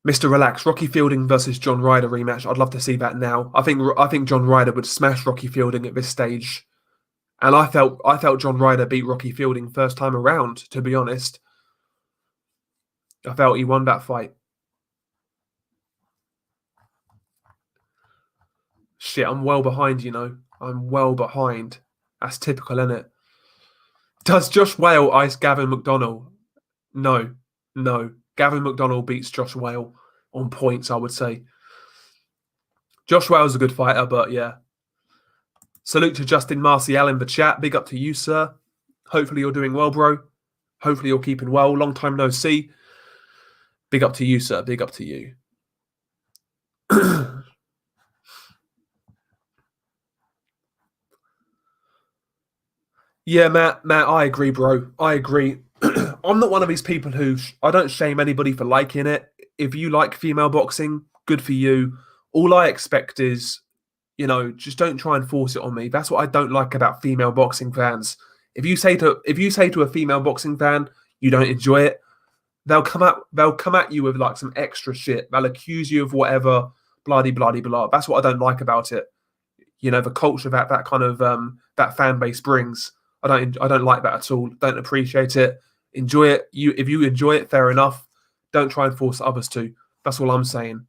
Mr. Relax, Rocky Fielding versus John Ryder rematch. I'd love to see that now. I think John Ryder would smash Rocky Fielding at this stage. And I felt John Ryder beat Rocky Fielding first time around, to be honest. I felt he won that fight. Shit, I'm well behind, I'm well behind. That's typical, isn't it? Does Josh Whale ice Gavin McDonnell? No. Gavin McDonnell beats Josh Whale on points, I would say. Josh Whale's a good fighter, but yeah. Salute to Justin Marcial in the chat. Big up to you, sir. Hopefully you're doing well, bro. Hopefully you're keeping well. Long time no see. Big up to you, sir. Big up to you. Yeah, Matt, I agree, bro. I agree. I'm not one of these people who I don't shame anybody for liking it. If you like female boxing, good for you. All I expect is, just don't try and force it on me. That's what I don't like about female boxing fans. If you say to a female boxing fan you don't enjoy it, they'll come at you with like some extra shit. They'll accuse you of whatever, blah blah blah. That's what I don't like about it. The culture that kind of that fan base brings. I don't like that at all. Don't appreciate it. Enjoy it. If you enjoy it, fair enough. Don't try and force others to. That's all I'm saying.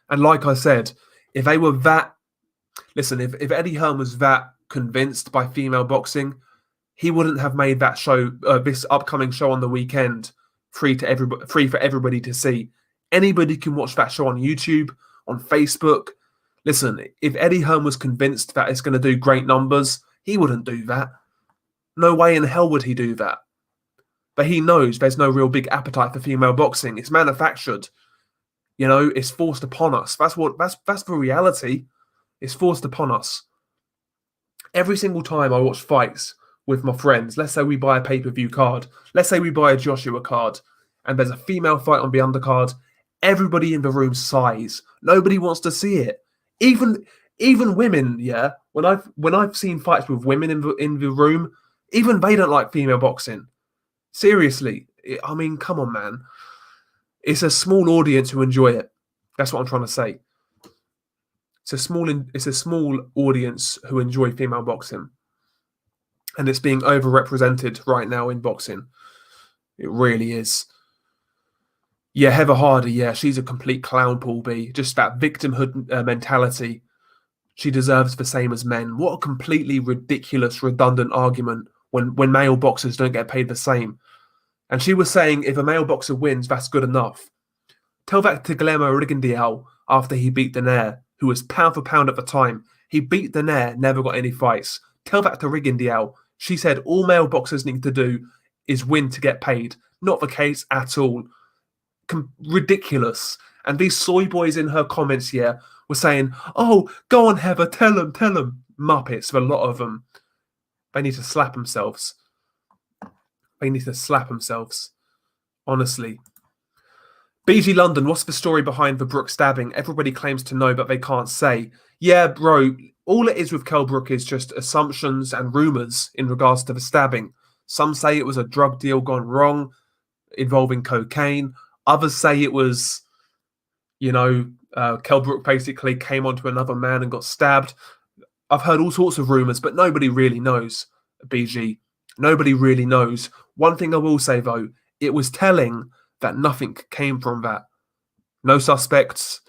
And like I said, if they were that, listen, if Eddie Hearn was that convinced by female boxing, he wouldn't have made that show, this upcoming show on the weekend, free for everybody to see. Anybody can watch that show on YouTube, on Facebook. Listen, if Eddie Hearn was convinced that it's going to do great numbers, he wouldn't do that. No way in hell would he do that. But he knows there's no real big appetite for female boxing. It's manufactured. It's forced upon us. That's the reality. It's forced upon us. Every single time I watch fights with my friends, let's say we buy a pay-per-view card, let's say we buy a Joshua card, and there's a female fight on the undercard, everybody in the room sighs. Nobody wants to see it. Even women, yeah. When I've seen fights with women in the room, even they don't like female boxing. Seriously, I mean, come on, man. It's a small audience who enjoy it. That's what I'm trying to say. It's a small audience who enjoy female boxing, and it's being overrepresented right now in boxing. It really is. Yeah, Heather Hardy. Yeah, she's a complete clown, Paul B. Just that victimhood mentality. She deserves the same as men. What a completely ridiculous, redundant argument when male boxers don't get paid the same. And she was saying if a male boxer wins, that's good enough. Tell that to Guillermo Rigondeaux after he beat Donaire, who was pound for pound at the time. He beat Donaire, never got any fights. Tell that to Rigondeaux. She said all male boxers need to do is win to get paid. Not the case at all. Ridiculous. And these soy boys in her comments here were saying, oh, go on, Heather, tell them. Muppets, a lot of them. They need to slap themselves. Honestly. BG London, what's the story behind the Brook stabbing? Everybody claims to know, but they can't say. Yeah, bro, All it is with Kell Brook is just assumptions and rumours in regards to the stabbing. Some say it was a drug deal gone wrong involving cocaine. Others say it was, Kell Brook basically came onto another man and got stabbed. I've heard all sorts of rumours, but nobody really knows, BG. Nobody really knows. One thing I will say, though, it was telling that nothing came from that. No suspects,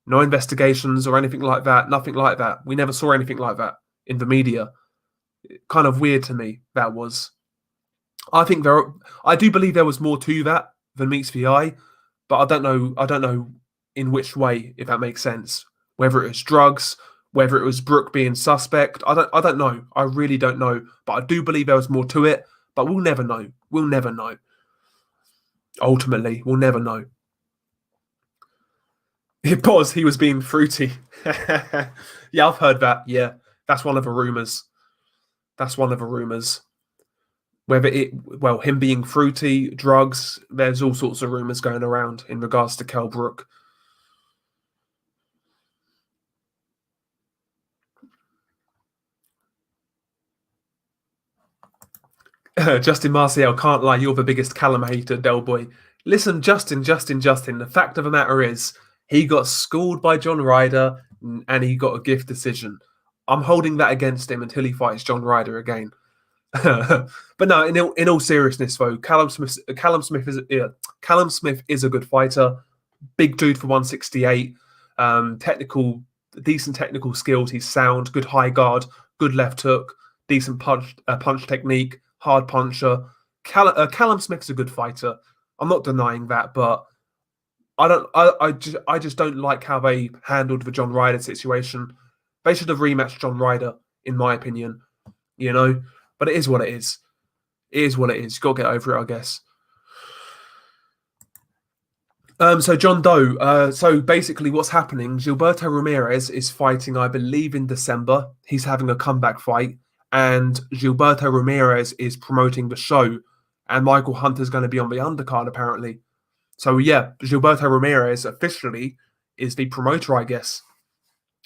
no investigations or anything like that. Nothing like that. We never saw anything like that in the media. Kind of weird to me, that was. I do believe there was more to that than meets the eye, but I don't know in which way, if that makes sense. Whether it was drugs, whether it was Brook being suspect, I don't know. I really don't know. But I do believe there was more to it. But we'll never know. We'll never know. Ultimately, we'll never know. It was. He was being fruity. Yeah, I've heard that. Yeah, that's one of the rumours. That's one of the rumours. Him being fruity, drugs, there's all sorts of rumours going around in regards to Kell Brook. Justin Marcial, can't lie, you're the biggest Callum hater, Del Boy. Listen, Justin, the fact of the matter is, he got schooled by John Ryder and he got a gift decision. I'm holding that against him until he fights John Ryder again. But no, in all seriousness, though, Callum Smith is a good fighter. Big dude for 168. Decent technical skills. He's sound, good high guard, good left hook, decent punch technique, hard puncher. Callum Smith's a good fighter. I'm not denying that, but I just don't like how they handled the John Ryder situation. They should have rematched John Ryder, in my opinion. But it is what it is. It is what it is. You've got to get over it, I guess. So John Doe. So basically what's happening, Gilberto Ramirez is fighting, I believe, in December. He's having a comeback fight. And Gilberto Ramirez is promoting the show. And Michael Hunter's going to be on the undercard, apparently. So yeah, Gilberto Ramirez officially is the promoter, I guess.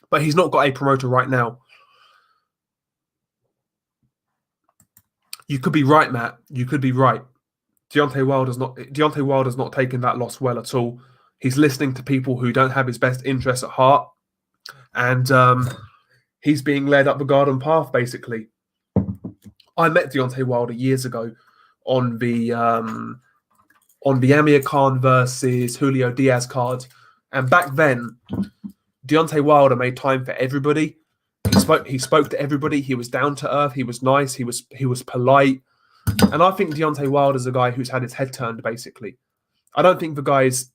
But he's not got a promoter right now. You could be right, Matt. You could be right. Deontay Wilder's not taking that loss well at all. He's listening to people who don't have his best interests at heart, and he's being led up the garden path. Basically, I met Deontay Wilder years ago on the Amir Khan versus Julio Diaz card, and back then, Deontay Wilder made time for everybody. He spoke to everybody. He was down to earth. He was nice. He was polite. And I think Deontay Wilder's a guy who's had his head turned, basically. I don't think the guy's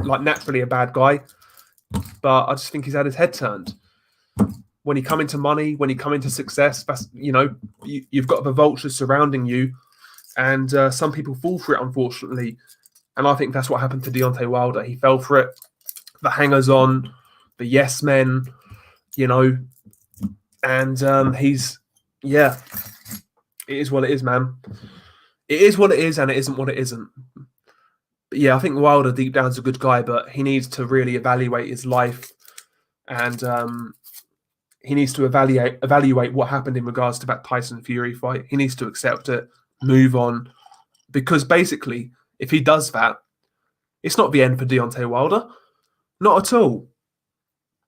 like naturally a bad guy, but I just think he's had his head turned. When he come into money, when he come into success, that's, you've got the vultures surrounding you, and some people fall for it, unfortunately. And I think that's what happened to Deontay Wilder. He fell for it. The hangers-on, the yes men, and it is what it is, man. It is what it is, and it isn't what it isn't. But yeah, I think Wilder deep down is a good guy, but he needs to really evaluate his life, and he needs to evaluate what happened in regards to that Tyson Fury fight. He needs to accept it, move on, because basically, if he does that, it's not the end for Deontay Wilder. Not at all.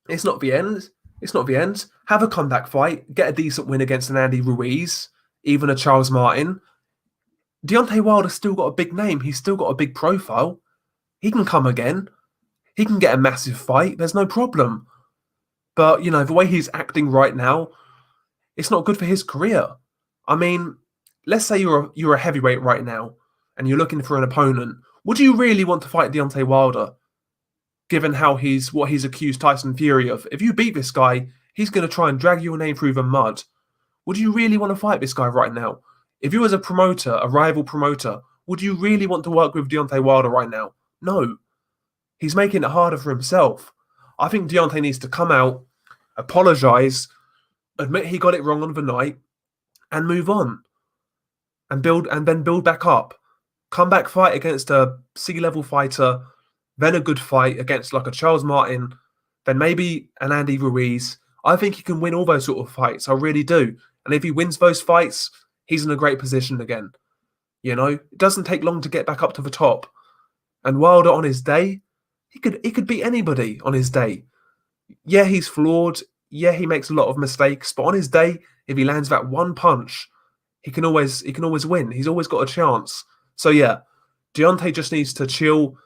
It's not the end. It's not the end. Have a comeback fight, get a decent win against an Andy Ruiz, even a Charles Martin. Deontay Wilder's still got a big name. He's still got a big profile. He can come again. He can get a massive fight. There's no problem. But, the way he's acting right now, it's not good for his career. I mean, let's say you're a heavyweight right now and you're looking for an opponent. Would you really want to fight Deontay Wilder, given what he's accused Tyson Fury of? If you beat this guy, he's going to try and drag your name through the mud. Would you really want to fight this guy right now? If you was a promoter, a rival promoter, would you really want to work with Deontay Wilder right now? No. He's making it harder for himself. I think Deontay needs to come out, apologise, admit he got it wrong on the night, and move on. And then build back up. Comeback fight against a C-level fighter, then a good fight against like a Charles Martin, then maybe an Andy Ruiz, I think he can win all those sort of fights. I really do. And if he wins those fights, he's in a great position again. You know, it doesn't take long to get back up to the top. And Wilder on his day, he could beat anybody on his day. Yeah, he's flawed. Yeah, he makes a lot of mistakes. But on his day, if he lands that one punch, he can always win. He's always got a chance. So yeah, Deontay just needs to chill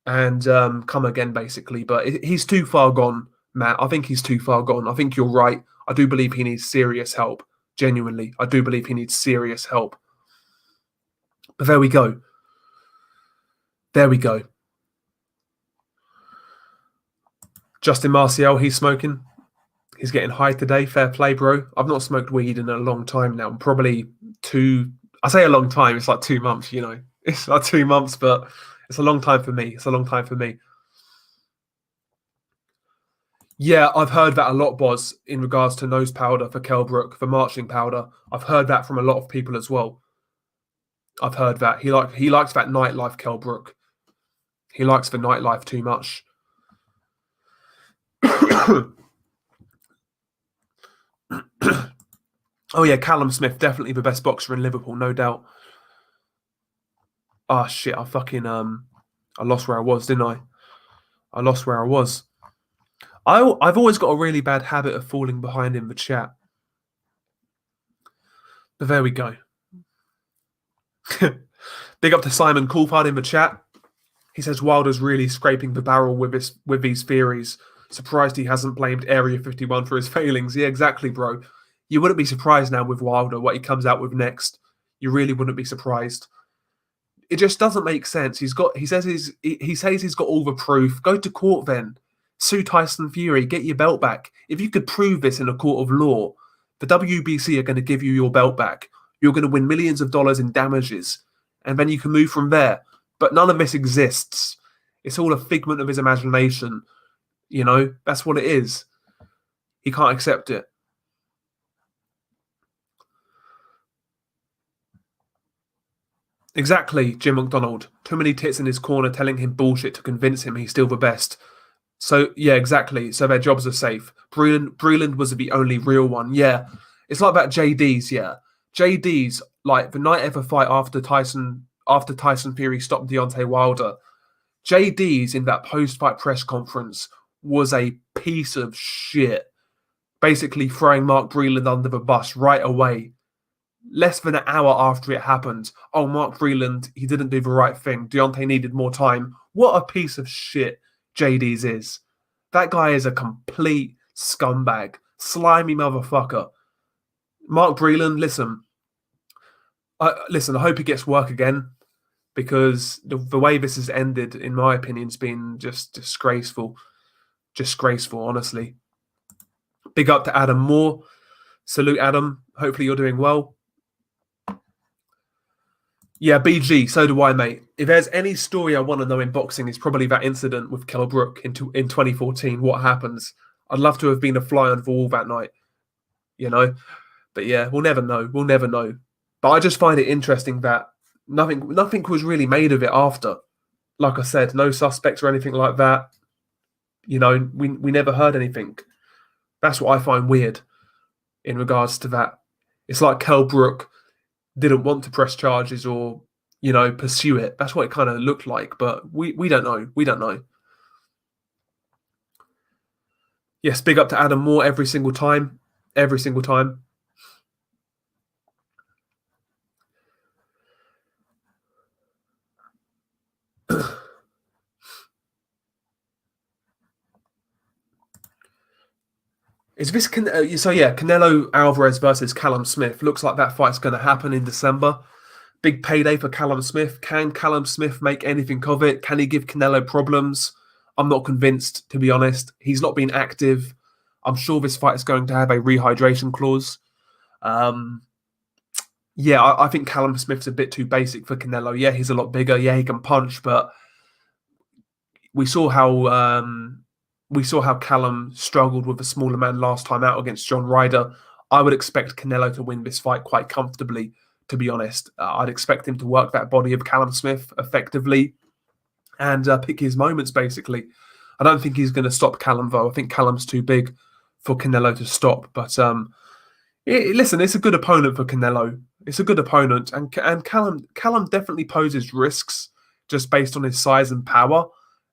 and come again, basically. But he's too far gone, Matt. I think he's too far gone. I think you're right. I do believe he needs serious help. Genuinely, I do believe he needs serious help. But there we go. There we go. Justin Martial, he's smoking. He's getting high today. Fair play, bro. I've not smoked weed in a long time now. Probably I say a long time. It's like 2 months, you know. It's like 2 months, but it's a long time for me. It's a long time for me. Yeah, I've heard that a lot, Boz, in regards to nose powder for Kell Brook, for marching powder. I've heard that from a lot of people as well. I've heard that. He likes that nightlife, Kell Brook. He likes the nightlife too much. Oh yeah, Callum Smith, definitely the best boxer in Liverpool, no doubt. Ah, shit, I lost where I was, didn't I? I lost where I was. I've always got a really bad habit of falling behind in the chat. But there we go. Big up to Simon Coulthard in the chat. He says Wilder's really scraping the barrel with these theories. Surprised he hasn't blamed Area 51 for his failings. Yeah, exactly, bro. You wouldn't be surprised now with Wilder, what he comes out with next. You really wouldn't be surprised. It just doesn't make sense. He says he's got all the proof. Go to court then. Sue Tyson Fury, get your belt back. If you could prove this in a court of law, the WBC are going to give you your belt back. You're going to win millions of dollars in damages, and then you can move from there. But none of this exists. It's all a figment of his imagination. You know, that's what it is. He can't accept it. Exactly, Jim McDonald. Too many tits in his corner telling him bullshit to convince him he's still the best. So, yeah, exactly. So their jobs are safe. Breland was the only real one. Yeah. It's like that JD's, yeah. JD's, like, the night of a fight after Tyson Fury stopped Deontay Wilder, JD's in that post-fight press conference was a piece of shit. Basically throwing Mark Breland under the bus right away. Less than an hour after it happened. Oh, Mark Breland, he didn't do the right thing. Deontay needed more time. What a piece of shit JD's is. That guy is a complete scumbag. Slimy motherfucker. Mark Breland, listen. I hope he gets work again, because the way this has ended, in my opinion, has been just disgraceful. Disgraceful, honestly. Big up to Adam Moore. Salute, Adam. Hopefully you're doing well. Yeah, BG, so do I, mate. If there's any story I want to know in boxing, it's probably that incident with Kell Brook in 2014. What happens? I'd love to have been a fly on the wall that night, you know? But yeah, we'll never know. We'll never know. But I just find it interesting that nothing was really made of it after. Like I said, no suspects or anything like that. You know, we never heard anything. That's what I find weird in regards to that. It's like Kell Brook didn't want to press charges or, you know, pursue it. That's what it kind of looked like, but we don't know. We don't know. Yes, big up to Adam Moore every single time. Every single time. Is this so? Yeah, Canelo Alvarez versus Callum Smith. Looks like that fight's going to happen in December. Big payday for Callum Smith. Can Callum Smith make anything of it? Can he give Canelo problems? I'm not convinced, to be honest. He's not been active. I'm sure this fight is going to have a rehydration clause. Yeah, I think Callum Smith's a bit too basic for Canelo. Yeah, he's a lot bigger. Yeah, he can punch, but we saw how Callum struggled with a smaller man last time out against John Ryder. I would expect Canelo to win this fight quite comfortably, to be honest. I'd expect him to work that body of Callum Smith effectively and pick his moments, basically. I don't think he's going to stop Callum, though. I think Callum's too big for Canelo to stop. But listen, it's a good opponent for Canelo. It's a good opponent, and Callum definitely poses risks just based on his size and power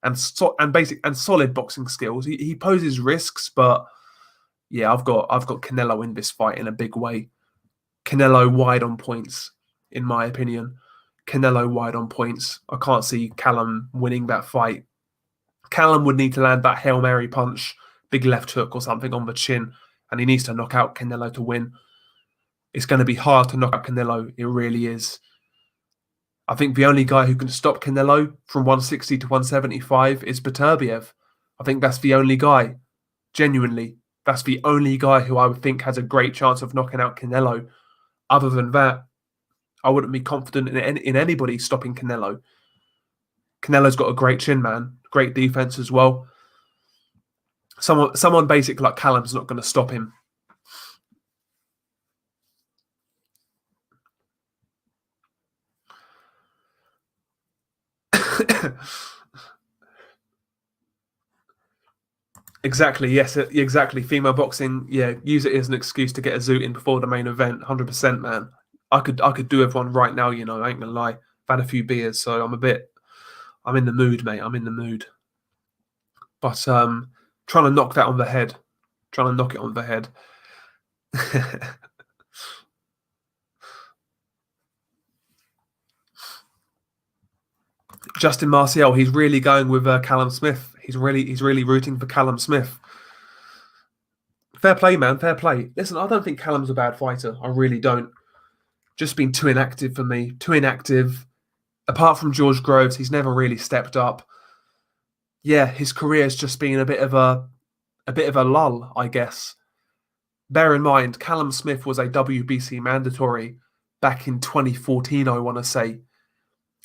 and solid boxing skills. He poses risks, but yeah, I've got Canelo in this fight in a big way. Canelo wide on points, in my opinion. Canelo wide on points. I can't see Callum winning that fight. Callum would need to land that Hail Mary punch, big left hook or something on the chin, and he needs to knock out Canelo to win. It's going to be hard to knock out Canelo. It really is. I think the only guy who can stop Canelo from 160 to 175 is Beterbiev. I think that's the only guy. Genuinely, that's the only guy who I would think has a great chance of knocking out Canelo. Other than that, I wouldn't be confident in anybody stopping Canelo. Canelo's got a great chin, man. Great defense as well. Someone basic like Callum's not going to stop him. Exactly. Yes. Exactly. Female boxing. Yeah. Use it as an excuse to get a zoot in before the main event. 100%, man. I could do with one right now. You know, I ain't gonna lie. I've had a few beers, so I'm in the mood, mate. I'm in the mood. But trying to knock that on the head. Trying to knock it on the head. Justin Martial, he's really going with Callum Smith. He's really rooting for Callum Smith. Fair play, man. Fair play. Listen, I don't think Callum's a bad fighter. I really don't. Just been too inactive for me. Too inactive. Apart from George Groves, he's never really stepped up. Yeah, his career's just been a bit of a lull, I guess. Bear in mind, Callum Smith was a WBC mandatory back in 2014, I want to say.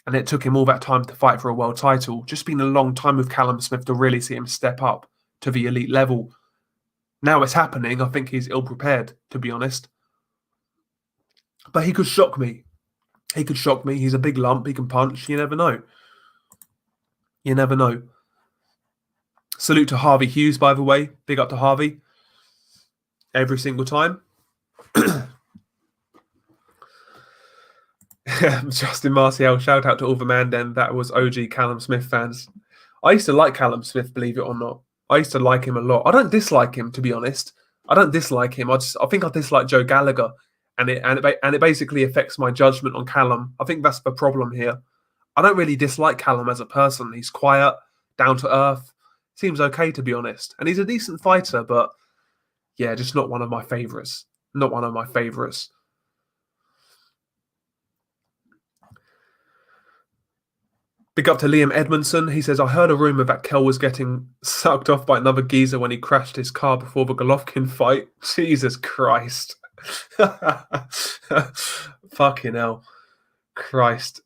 And it took him all that time to fight for a world title. Just been a long time with Callum Smith to really see him step up to the elite level. Now it's happening. I think he's ill-prepared, to be honest. But he could shock me. He could shock me. He's a big lump. He can punch. You never know. You never know. Salute to Harvey Hughes, by the way. Big up to Harvey. Every single time. Justin Martial, shout out to all the Manden. That was OG Callum Smith fans. I used to like Callum Smith, believe it or not. I used to like him a lot. I don't dislike him, to be honest. I don't dislike him. I think I dislike Joe Gallagher, and it basically affects my judgment on Callum. I think that's the problem here. I don't really dislike Callum as a person. He's quiet, down to earth. Seems okay, to be honest. And he's a decent fighter, but yeah, just not one of my favourites. Not one of my favourites. Big up to Liam Edmondson. He says, I heard a rumour that Kell was getting sucked off by another geezer when he crashed his car before the Golovkin fight. Jesus Christ. Fucking hell. Christ.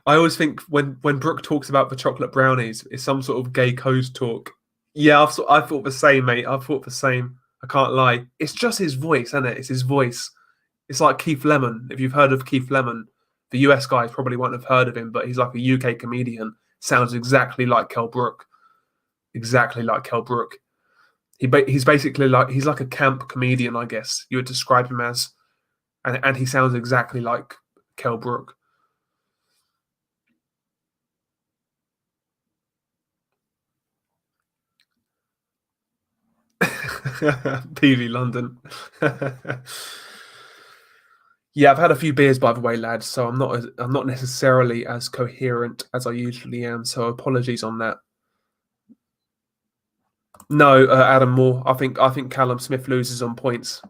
I always think when Brooke talks about the chocolate brownies, it's some sort of gay code talk. Yeah, I thought the same, mate. I thought the same. I can't lie. It's just his voice, isn't it? It's his voice. It's like Keith Lemon. If you've heard of Keith Lemon, the US guys probably won't have heard of him, but he's like a UK comedian. Sounds exactly like Kell Brook. Exactly like Kell Brook. He's basically he's like a camp comedian, I guess you would describe him as, and he sounds exactly like Kell Brook. PV London. Yeah, I've had a few beers, by the way, lads. So I'm not necessarily as coherent as I usually am. So apologies on that. No, Adam Moore. I think Callum Smith loses on points.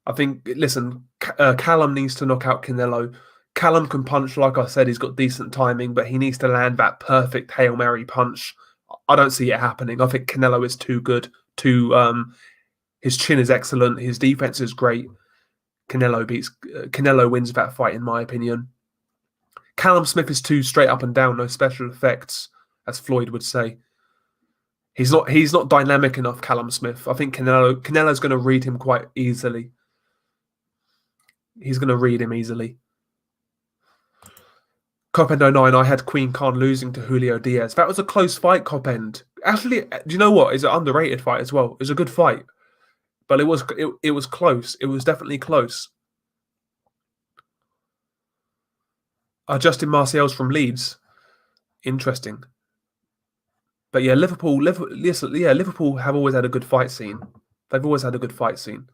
I think. Listen, Callum needs to knock out Canelo. Callum can punch, like I said. He's got decent timing, but he needs to land that perfect Hail Mary punch. I don't see it happening. I think Canelo is too good. His chin is excellent. His defense is great. Canelo wins that fight, in my opinion. Callum Smith is too straight up and down, no special effects, as Floyd would say. He's not dynamic enough, Callum Smith. I think Canelo's going to read him quite easily. He's going to read him easily. Copend 09, I had Queen Khan losing to Julio Diaz. That was a close fight, Copend. Actually, do you know what? It's an underrated fight as well. It was a good fight, but it was close. It was definitely close. Justin Martial's from Leeds. Interesting. But yeah, Liverpool have always had a good fight scene. They've always had a good fight scene.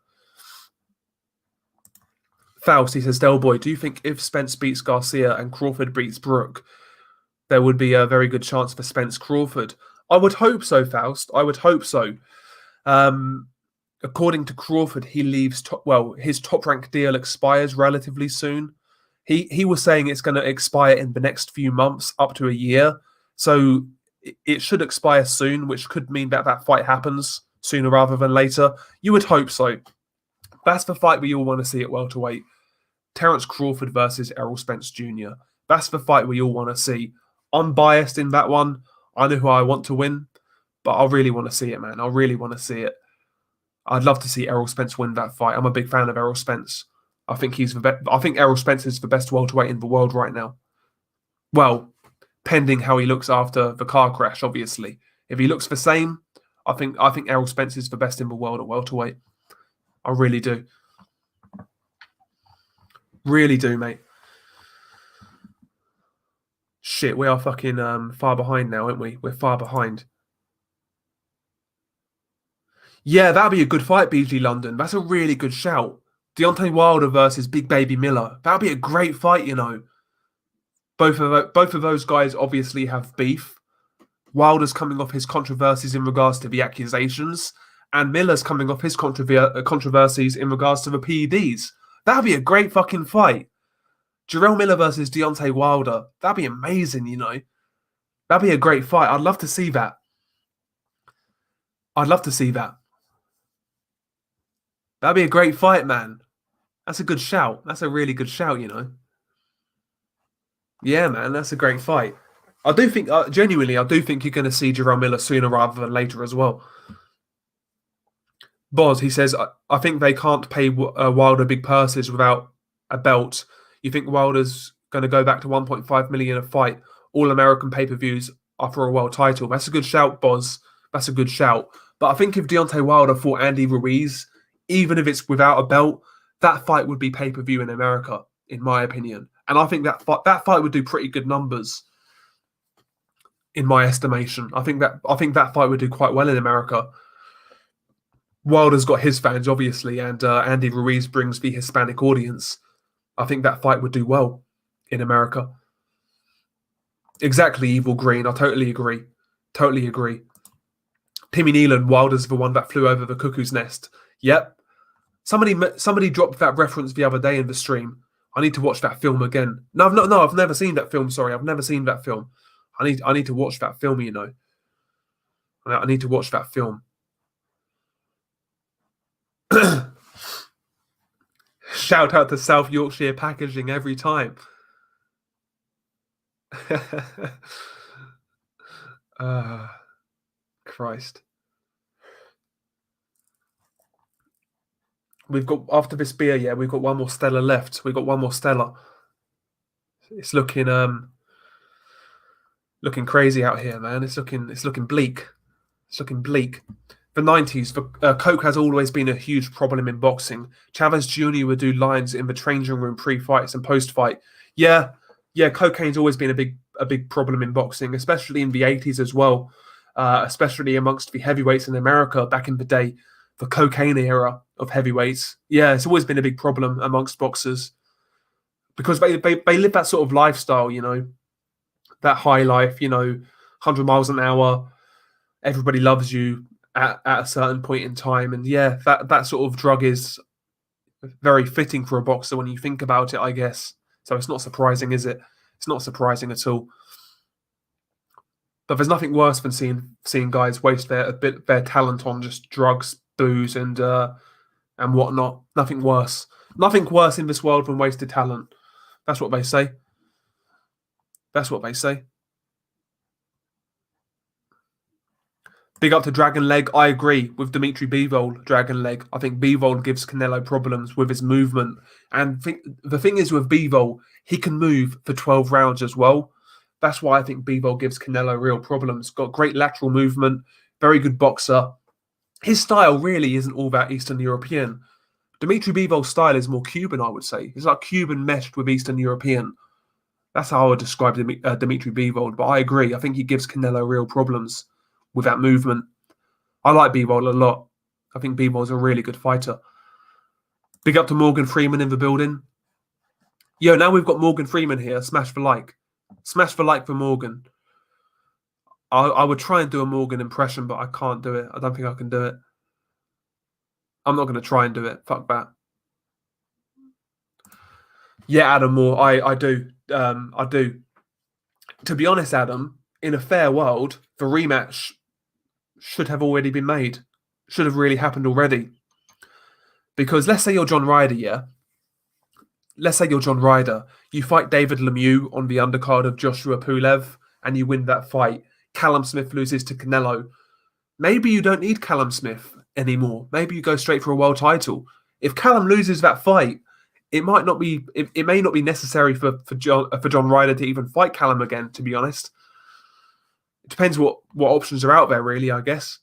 Faust, he says, Del Boy, do you think if Spence beats Garcia and Crawford beats Brook, there would be a very good chance for Spence Crawford? I would hope so, Faust. I would hope so. According to Crawford, he leaves. His top rank deal expires relatively soon. He was saying it's going to expire in the next few months, up to a year. So it should expire soon, which could mean that fight happens sooner rather than later. You would hope so. That's the fight we all want to see at welterweight. Terence Crawford versus Errol Spence Jr. That's the fight we all want to see. I'm biased in that one. I know who I want to win, but I really want to see it, man. I really want to see it. I'd love to see Errol Spence win that fight. I'm a big fan of Errol Spence. I think I think Errol Spence is the best welterweight in the world right now. Well, pending how he looks after the car crash, obviously. If he looks the same, I think Errol Spence is the best in the world at welterweight. I really do. Really do, mate. Shit, we are fucking far behind now, aren't we? We're far behind. Yeah, that'd be a good fight, BG London. That's a really good shout. Deontay Wilder versus Big Baby Miller. That'd be a great fight, you know. Both of those guys obviously have beef. Wilder's coming off his controversies in regards to the accusations, and Miller's coming off his controversies in regards to the PEDs. That'd be a great fucking fight. Jarrell Miller versus Deontay Wilder. That'd be amazing, you know. That'd be a great fight. I'd love to see that. I'd love to see that. That'd be a great fight, man. That's a good shout. That's a really good shout, you know. Yeah, man, that's a great fight. I do think, genuinely, I do think you're going to see Jarrell Miller sooner rather than later as well. Boz, he says, I think they can't pay Wilder big purses without a belt. You think Wilder's going to go back to 1.5 million a fight, all American pay-per-views after a world title? That's a good shout, Boz. That's a good shout. But I think if Deontay Wilder fought Andy Ruiz, even if it's without a belt, that fight would be pay-per-view in America, in my opinion. And I think that fight would do pretty good numbers, in my estimation. I think that fight would do quite well in America. Wilder's got his fans, obviously, and Andy Ruiz brings the Hispanic audience. I think that fight would do well in America. Exactly, Evil Green. I totally agree. Totally agree. Timmy Nealon, Wilder's the one that flew over the cuckoo's nest. Yep. Somebody dropped that reference the other day in the stream. I need to watch that film again. No, I've never seen that film. Sorry, I've never seen that film. I need to watch that film, you know. I need to watch that film. Shout out to South Yorkshire Packaging every time. Christ. We've got, after this beer, yeah, we've got one more Stella left. We've got one more Stella. It's looking crazy out here, man. It's looking bleak. It's looking bleak. The 90s, coke has always been a huge problem in boxing. Chavez Jr. would do lines in the changing room pre-fights and post-fight. Yeah, cocaine's always been a big problem in boxing, especially in the 80s as well, especially amongst the heavyweights in America back in the day, the cocaine era of heavyweights. Yeah, it's always been a big problem amongst boxers because they live that sort of lifestyle, you know, that high life, you know, 100 miles an hour, everybody loves you at a certain point in time. And yeah, that sort of drug is very fitting for a boxer when you think about it, I guess. So it's not surprising, is it? It's not surprising at all. But there's nothing worse than seeing guys waste their talent on just drugs, booze, and whatnot. Nothing worse. Nothing worse in this world than wasted talent. That's what they say. That's what they say. Big up to Dragon Leg. I agree with Dimitri Bivol, Dragon Leg. I think Bivol gives Canelo problems with his movement. And the thing is with Bivol, he can move for 12 rounds as well. That's why I think Bivol gives Canelo real problems. Got great lateral movement, very good boxer. His style really isn't all that Eastern European. Dimitri Bivol's style is more Cuban, I would say. It's like Cuban meshed with Eastern European. That's how I would describe Dimitri Bivol. But I agree. I think he gives Canelo real problems with that movement. I like Bivol a lot. I think Bivol's a really good fighter. Big up to Morgan Freeman in the building. Yo, now we've got Morgan Freeman here. Smash for like. Smash for like for Morgan. I would try and do a Morgan impression, but I can't do it. I don't think I can do it. I'm not going to try and do it. Fuck that. Yeah, Adam Moore. I do. I do. To be honest, Adam, in a fair world, the rematch should have already been made. Should have really happened already. Because let's say you're John Ryder, yeah? Let's say you're John Ryder. You fight David Lemieux on the undercard of Joshua Pulev, and you win that fight. Callum Smith loses to Canelo. Maybe you don't need Callum Smith anymore. Maybe you go straight for a world title. If Callum loses that fight, it might not be. It may not be necessary for John Ryder to even fight Callum again. To be honest, it depends what options are out there. Really, I guess.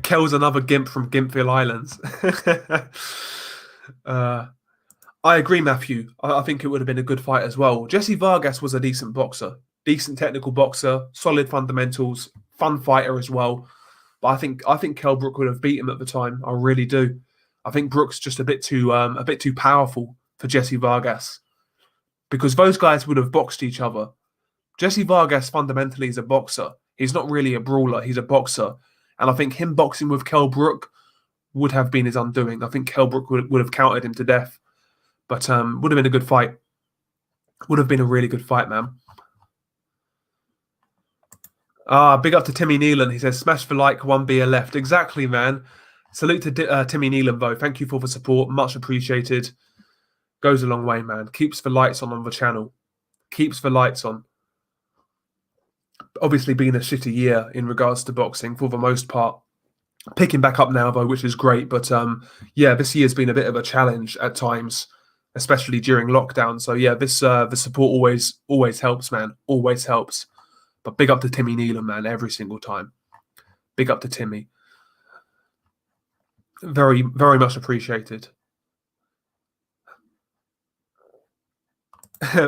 Kell's another gimp from Gimpville Islands. I agree, Matthew. I think it would have been a good fight as well. Jesse Vargas was a decent boxer, decent technical boxer, solid fundamentals, fun fighter as well. But I think Kell Brook would have beat him at the time. I really do. I think Brook's just a bit too powerful for Jesse Vargas, because those guys would have boxed each other. Jesse Vargas fundamentally is a boxer. He's not really a brawler. He's a boxer. And I think him boxing with Kell Brook would have been his undoing. I think Kell Brook would have counted him to death. But would have been a good fight. Would have been a really good fight, man. Big up to Timmy Nealon. He says, smash for like, one beer left. Exactly, man. Salute to Timmy Nealon, though. Thank you for the support. Much appreciated. Goes a long way, man. Keeps the lights on the channel. Keeps the lights on. Obviously been a shitty year in regards to boxing for the most part. Picking back up now, though, which is great. But yeah, this year's been a bit of a challenge at times, especially during lockdown. So yeah, this the support always helps, man. Always helps. But big up to Timmy Nealon, man, every single time. Big up to Timmy. Very, very much appreciated.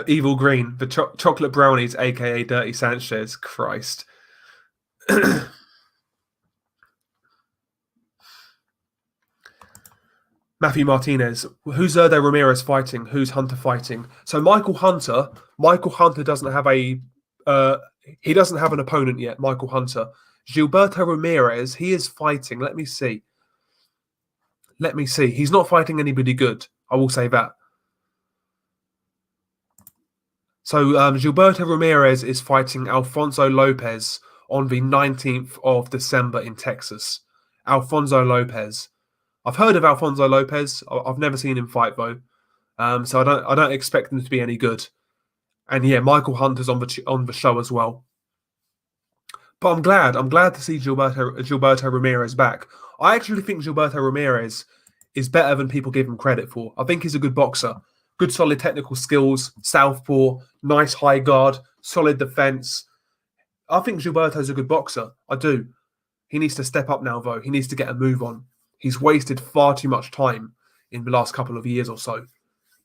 Evil Green, the chocolate brownies, aka Dirty Sanchez. Christ. Matthew Martinez, who's Zerdo Ramirez fighting? Who's Hunter fighting? So Michael Hunter doesn't have he doesn't have an opponent yet. Michael Hunter, Gilberto Ramirez, he is fighting. Let me see. He's not fighting anybody good. I will say that. So Gilberto Ramirez is fighting Alfonso Lopez on the 19th of December in Texas. Alfonso Lopez. I've heard of Alfonso Lopez. I've never seen him fight though, so I don't expect him to be any good. And yeah, Michael Hunter's on the show as well. But I'm glad to see Gilberto Ramirez back. I actually think Gilberto Ramirez is better than people give him credit for. I think he's a good boxer, good solid technical skills, southpaw, nice high guard, solid defense. I think Gilberto's a good boxer. I do. He needs to step up now though. He needs to get a move on. He's wasted far too much time in the last couple of years or so.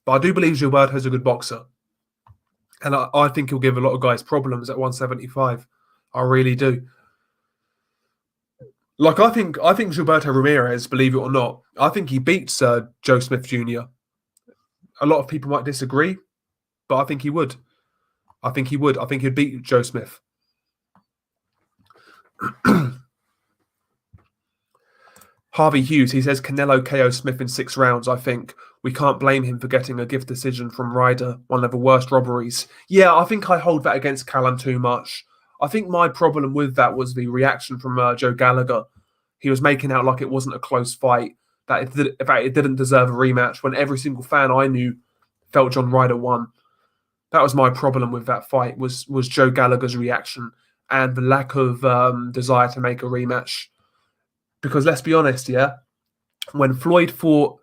But I do believe Gilberto's a good boxer. And I think he'll give a lot of guys problems at 175. I really do. Like, I think Gilberto Ramirez, believe it or not, I think he beats Joe Smith Jr. A lot of people might disagree, but I think he would. I think he'd beat Joe Smith. Harvey Hughes, he says Canelo KO Smith in 6 rounds. I think we can't blame him for getting a gift decision from Ryder, one of the worst robberies. Yeah, I think I hold that against Callum too much. I think my problem with that was the reaction from Joe Gallagher. He was making out like it wasn't a close fight, that it didn't deserve a rematch, when every single fan I knew felt John Ryder won. That was my problem with that fight, was Joe Gallagher's reaction and the lack of desire to make a rematch. Because let's be honest, yeah, when Floyd fought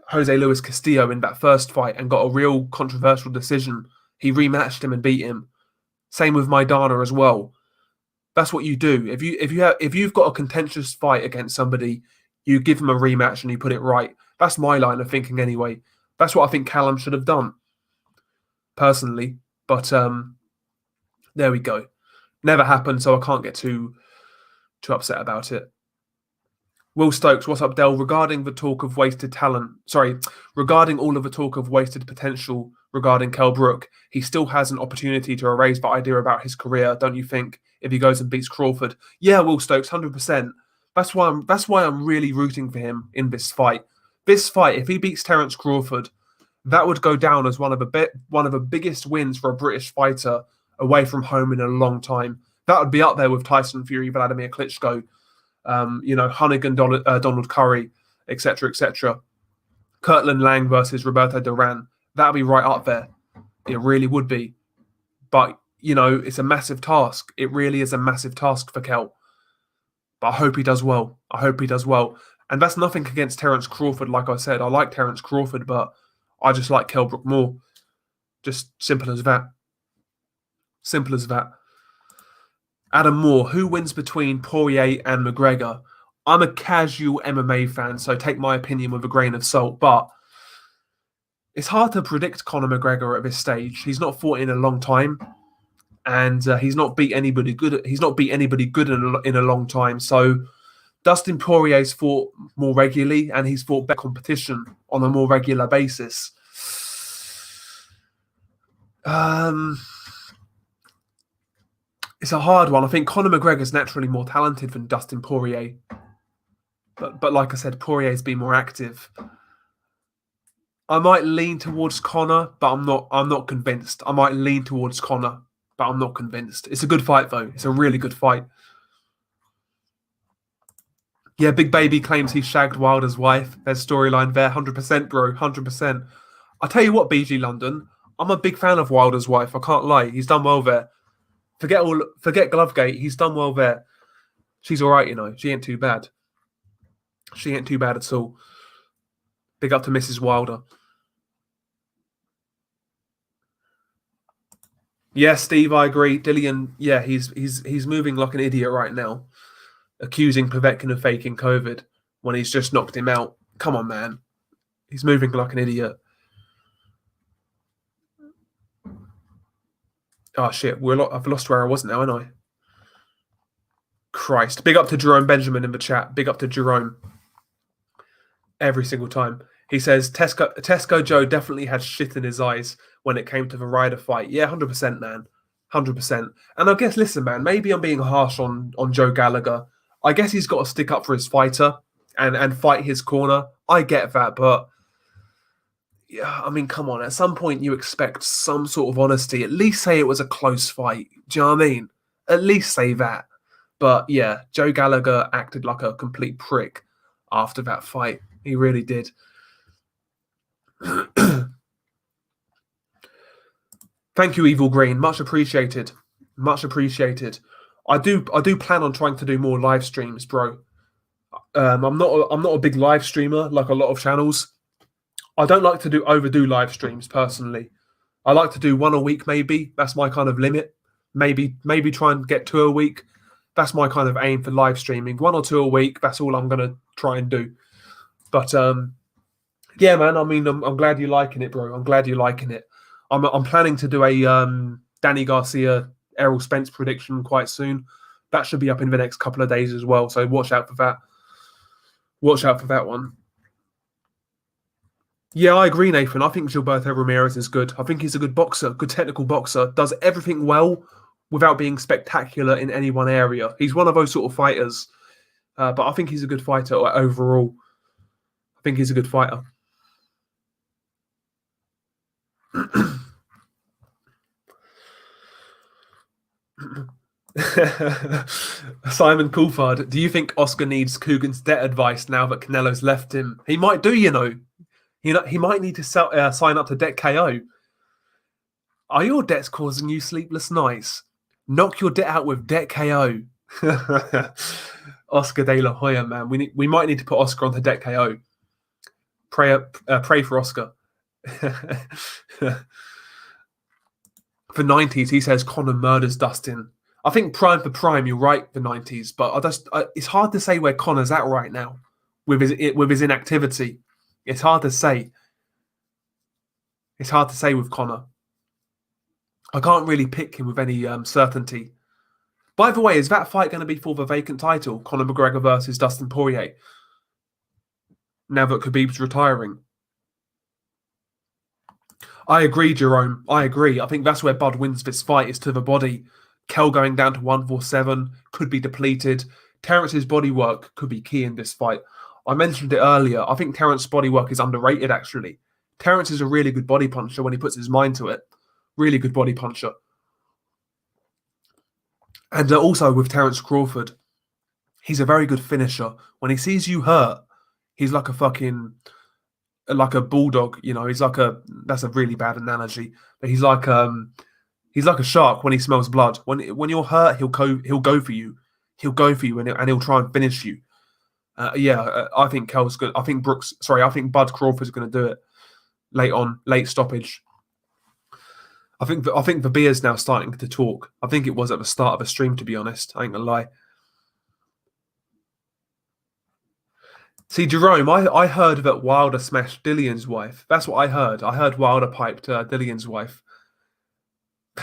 Jose Luis Castillo in that first fight and got a real controversial decision. He rematched him and beat him. Same with Maidana as well. That's what you do. If you've got a contentious fight against somebody, you give them a rematch and you put it right. That's my line of thinking anyway. That's what I think Callum should have done, personally. But there we go. Never happened, so I can't get too upset about it. Will Stokes, what's up, Del? Regarding all of the talk of wasted potential regarding Kell Brook, he still has an opportunity to erase the idea about his career, don't you think, if he goes and beats Crawford? Yeah, Will Stokes, 100%. That's why I'm really rooting for him in this fight. This fight, if he beats Terence Crawford, that would go down as one of the biggest wins for a British fighter away from home in a long time. That would be up there with Tyson Fury, Vladimir Klitschko, Hunnigan, Donald Curry, etc., etc. Kirtland Lang versus Roberto Duran. That would be right up there. It really would be. But, it's a massive task. It really is a massive task for Kell. But I hope he does well. And that's nothing against Terence Crawford, like I said. I like Terence Crawford, but I just like Kell Brook more. Just simple as that. Adam Moore, who wins between Poirier and McGregor? I'm a casual MMA fan, so take my opinion with a grain of salt, but it's hard to predict Conor McGregor at this stage. He's not fought in a long time, and he's not beat anybody good. He's not beat anybody good in a long time. So Dustin Poirier's fought more regularly, and he's fought better competition on a more regular basis. It's a hard one. I think Conor McGregor's naturally more talented than Dustin Poirier. But like I said, Poirier's been more active. I might lean towards Conor, but I'm not convinced. I might lean towards Conor, but I'm not convinced. It's a good fight, though. It's a really good fight. Yeah, Big Baby claims he shagged Wilder's wife. There's storyline there. 100%, bro. 100%. I tell you what, BG London, I'm a big fan of Wilder's wife. I can't lie. He's done well there. Forget Glovegate. He's done well there. She's all right, She ain't too bad. She ain't too bad at all. Big up to Mrs. Wilder. Yeah, Steve, I agree. Dillian, yeah, he's moving like an idiot right now, accusing Povetkin of faking COVID when he's just knocked him out. Come on, man. He's moving like an idiot. Oh, shit. I've lost where I was now, haven't I? Christ. Big up to Jerome Benjamin in the chat. Big up to Jerome. Every single time. He says, Tesco Joe definitely had shit in his eyes when it came to the Ryder fight. Yeah, 100%, man. 100%. And I guess, listen, man, maybe I'm being harsh on Joe Gallagher. I guess he's got to stick up for his fighter and fight his corner. I get that, but yeah, I mean, come on. At some point, you expect some sort of honesty. At least say it was a close fight. Do you know what I mean? At least say that. But yeah, Joe Gallagher acted like a complete prick after that fight. He really did. Thank you, Evil Green. Much appreciated. Much appreciated. I do plan on trying to do more live streams, bro. I'm not a big live streamer like a lot of channels. I don't like to overdo live streams personally. I like to do one a week, maybe. That's my kind of limit. Maybe try and get 2 a week. That's my kind of aim for live streaming. 1 or 2 a week. That's all I'm gonna try and do. But yeah, man. I mean, I'm glad you're liking it, bro. I'm glad you're liking it. I'm planning to do a Danny Garcia, Errol Spence prediction quite soon. That should be up in the next couple of days as well. So watch out for that. Watch out for that one. Yeah, I agree, Nathan. I think Gilberto Ramirez is good. I think he's a good boxer, good technical boxer. Does everything well without being spectacular in any one area. He's one of those sort of fighters. But I think he's a good fighter overall. I think he's a good fighter. Simon Coulthard, do you think Oscar needs Coogan's debt advice now that Canelo's left him? He might do, He might need to sign up to Debt KO. Are your debts causing you sleepless nights? Knock your debt out with Debt KO. Oscar De La Hoya, man. We might need to put Oscar onto Debt KO. Pray for Oscar. For 90s, he says Conor murders Dustin. I think prime for prime, you're right for 90s, but it's hard to say where Conor's at right now with his inactivity. It's hard to say. It's hard to say with Conor. I can't really pick him with any certainty. By the way, is that fight going to be for the vacant title? Conor McGregor versus Dustin Poirier. Now that Khabib's retiring. I agree, Jerome. I agree. I think that's where Bud wins this fight, is to the body. Kell going down to 147 could be depleted. Terrence's bodywork could be key in this fight. I mentioned it earlier. I think Terrence's bodywork is underrated, actually. Terrence is a really good body puncher when he puts his mind to it. Really good body puncher. And also with Terence Crawford, he's a very good finisher. When he sees you hurt, he's like a bulldog, you know. That's a really bad analogy, but he's like a shark when he smells blood. When you're hurt, he'll go for you. He'll go for you, and he'll try and finish you. I think Kell's good. I think Bud Crawford's going to do it late stoppage. I think the beer's now starting to talk. I think it was at the start of the stream, to be honest. I ain't gonna lie. See, Jerome, I heard that Wilder smashed Dillion's wife. That's what I heard. I heard Wilder piped Dillion's wife.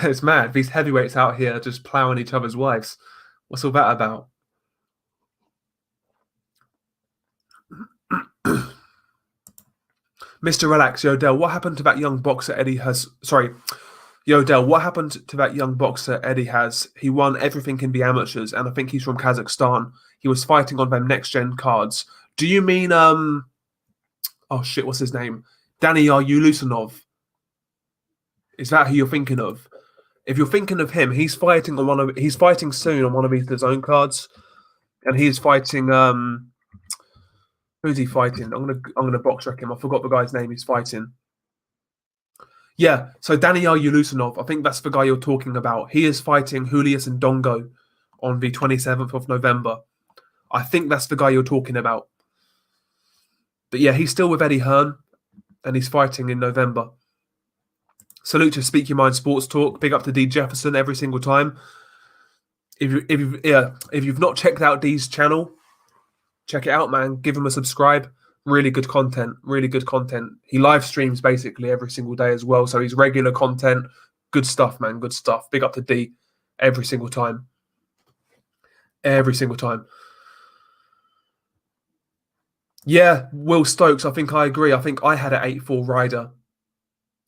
It's mad. These heavyweights out here just ploughing each other's wives. What's all that about? Mr. Relax, Yodel, what happened to that young boxer Eddie has... Sorry, Yodel, what happened to that young boxer Eddie has? He won everything in the amateurs, and I think he's from Kazakhstan. He was fighting on them next-gen cards. Do you mean, oh shit, what's his name? Daniyar Ulusanov. Is that who you're thinking of? If you're thinking of him, he's fighting soon on one of his DAZN cards. And he's fighting, who's he fighting? I'm gonna box wreck him. I forgot the guy's name he's fighting. Yeah, so Daniyar Ulusanov, I think that's the guy you're talking about. He is fighting Julius Ndongo on the 27th of November. I think that's the guy you're talking about. But yeah, he's still with Eddie Hearn, and he's fighting in November. Salute to Speak Your Mind Sports Talk. Big up to D Jefferson every single time. If you've not checked out D's channel, check it out, man. Give him a subscribe. Really good content. Really good content. He live streams basically every single day as well. So he's regular content. Good stuff, man. Good stuff. Big up to D every single time. Every single time. Yeah, Will Stokes, I think I agree. I think I had an 8-4 Ryder.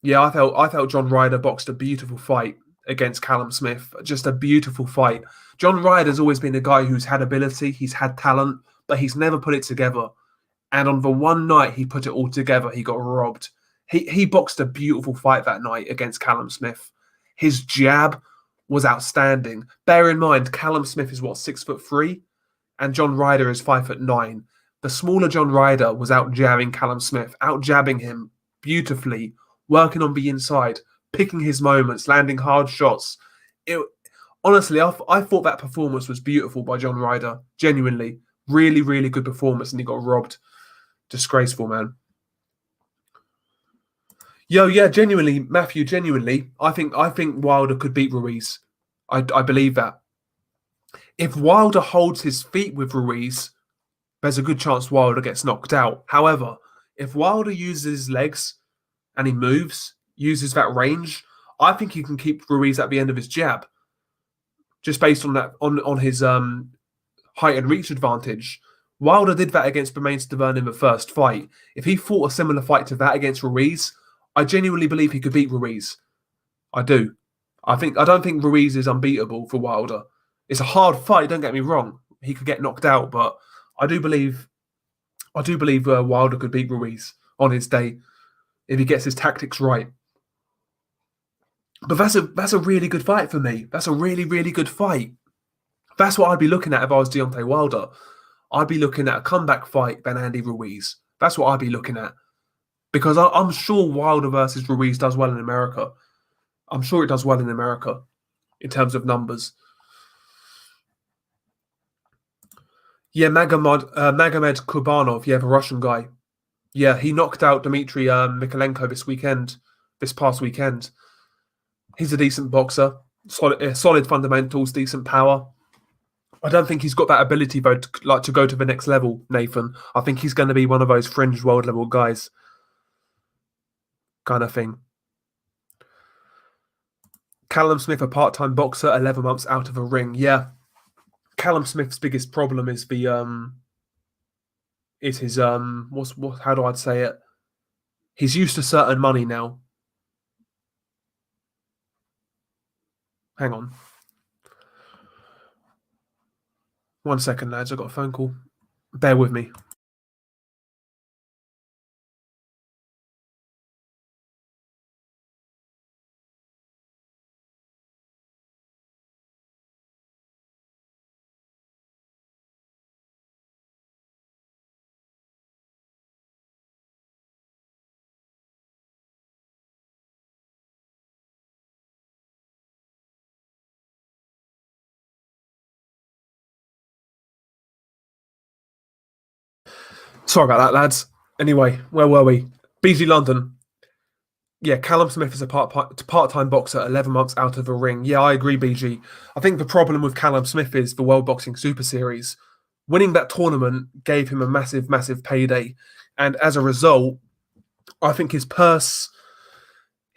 Yeah, I felt John Ryder boxed a beautiful fight against Callum Smith. Just a beautiful fight. John Ryder's always been a guy who's had ability, he's had talent, but he's never put it together. And on the one night he put it all together, he got robbed. He boxed a beautiful fight that night against Callum Smith. His jab was outstanding. Bear in mind, Callum Smith is what, 6'3", and John Ryder is 5'9". The smaller John Ryder was out jabbing Callum Smith, out jabbing him beautifully, working on the inside, picking his moments, landing hard shots. Honestly, I thought that performance was beautiful by John Ryder. Genuinely, really, really good performance, and he got robbed. Disgraceful, man. Yo, yeah, genuinely, Matthew, genuinely, I think Wilder could beat Ruiz. I believe that. If Wilder holds his feet with Ruiz, there's a good chance Wilder gets knocked out. However, if Wilder uses his legs and he moves, uses that range, I think he can keep Ruiz at the end of his jab. Just based on that, on his height and reach advantage. Wilder did that against Bermane Stiverne in the first fight. If he fought a similar fight to that against Ruiz, I genuinely believe he could beat Ruiz. I do. I don't think Ruiz is unbeatable for Wilder. It's a hard fight, don't get me wrong. He could get knocked out, but I do believe Wilder could beat Ruiz on his day if he gets his tactics right. But that's a really good fight for me. That's a really, really good fight. That's what I'd be looking at if I was Deontay Wilder. I'd be looking at a comeback fight than Andy Ruiz. That's what I'd be looking at. Because I'm sure Wilder versus Ruiz does well in America. I'm sure it does well in America in terms of numbers. Yeah, Magomed Kurbanov, yeah, the Russian guy. Yeah, he knocked out Dmitry Mikalenko this past weekend. He's a decent boxer, solid fundamentals, decent power. I don't think he's got that ability though, to go to the next level, Nathan. I think he's going to be one of those fringe world level guys, kind of thing. Callum Smith, a part-time boxer, 11 months out of a ring. Yeah, Callum Smith's biggest problem is his how do I say it? He's used to certain money now. Hang on. 1 second, lads. I've got a phone call. Bear with me. Sorry about that, lads. Anyway, where were we? BG London. Yeah, Callum Smith is a part-time boxer, 11 months out of a ring. Yeah, I agree, BG. I think the problem with Callum Smith is the World Boxing Super Series. Winning that tournament gave him a massive, massive payday. And as a result, I think his purse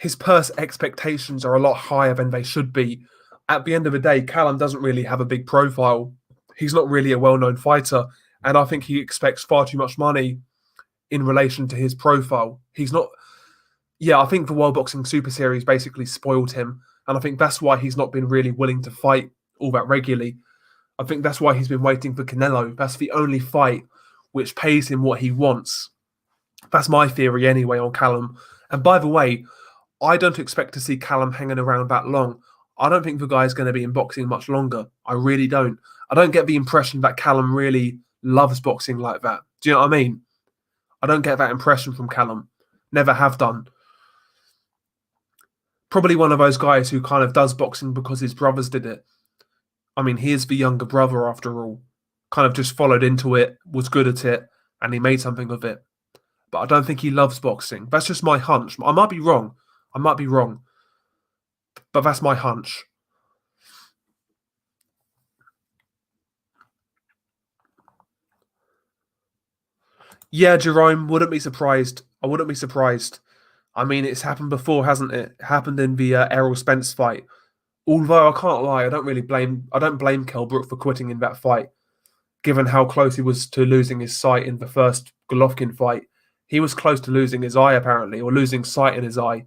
expectations are a lot higher than they should be. At the end of the day, Callum doesn't really have a big profile. He's not really a well-known fighter. And I think he expects far too much money in relation to his profile. He's not... Yeah, I think the World Boxing Super Series basically spoiled him. And I think that's why he's not been really willing to fight all that regularly. I think that's why he's been waiting for Canelo. That's the only fight which pays him what he wants. That's my theory anyway on Callum. And by the way, I don't expect to see Callum hanging around that long. I don't think the guy's going to be in boxing much longer. I really don't. I don't get the impression that Callum really loves boxing like that. Do you know what I mean? I don't get that impression from Callum. Never have done. Probably one of those guys who kind of does boxing because his brothers did it. I mean, he is the younger brother after all. Kind of just followed into it, was good at it, and he made something of it. But I don't think he loves boxing. That's just my hunch. I might be wrong. But that's my hunch. Yeah, Jerome, wouldn't be surprised. I wouldn't be surprised. I mean, it's happened before, hasn't it? It happened in the Errol Spence fight. Although I can't lie, I don't blame Kell Brook for quitting in that fight, given how close he was to losing his sight in the first Golovkin fight. He was close to losing his eye, apparently, or losing sight in his eye.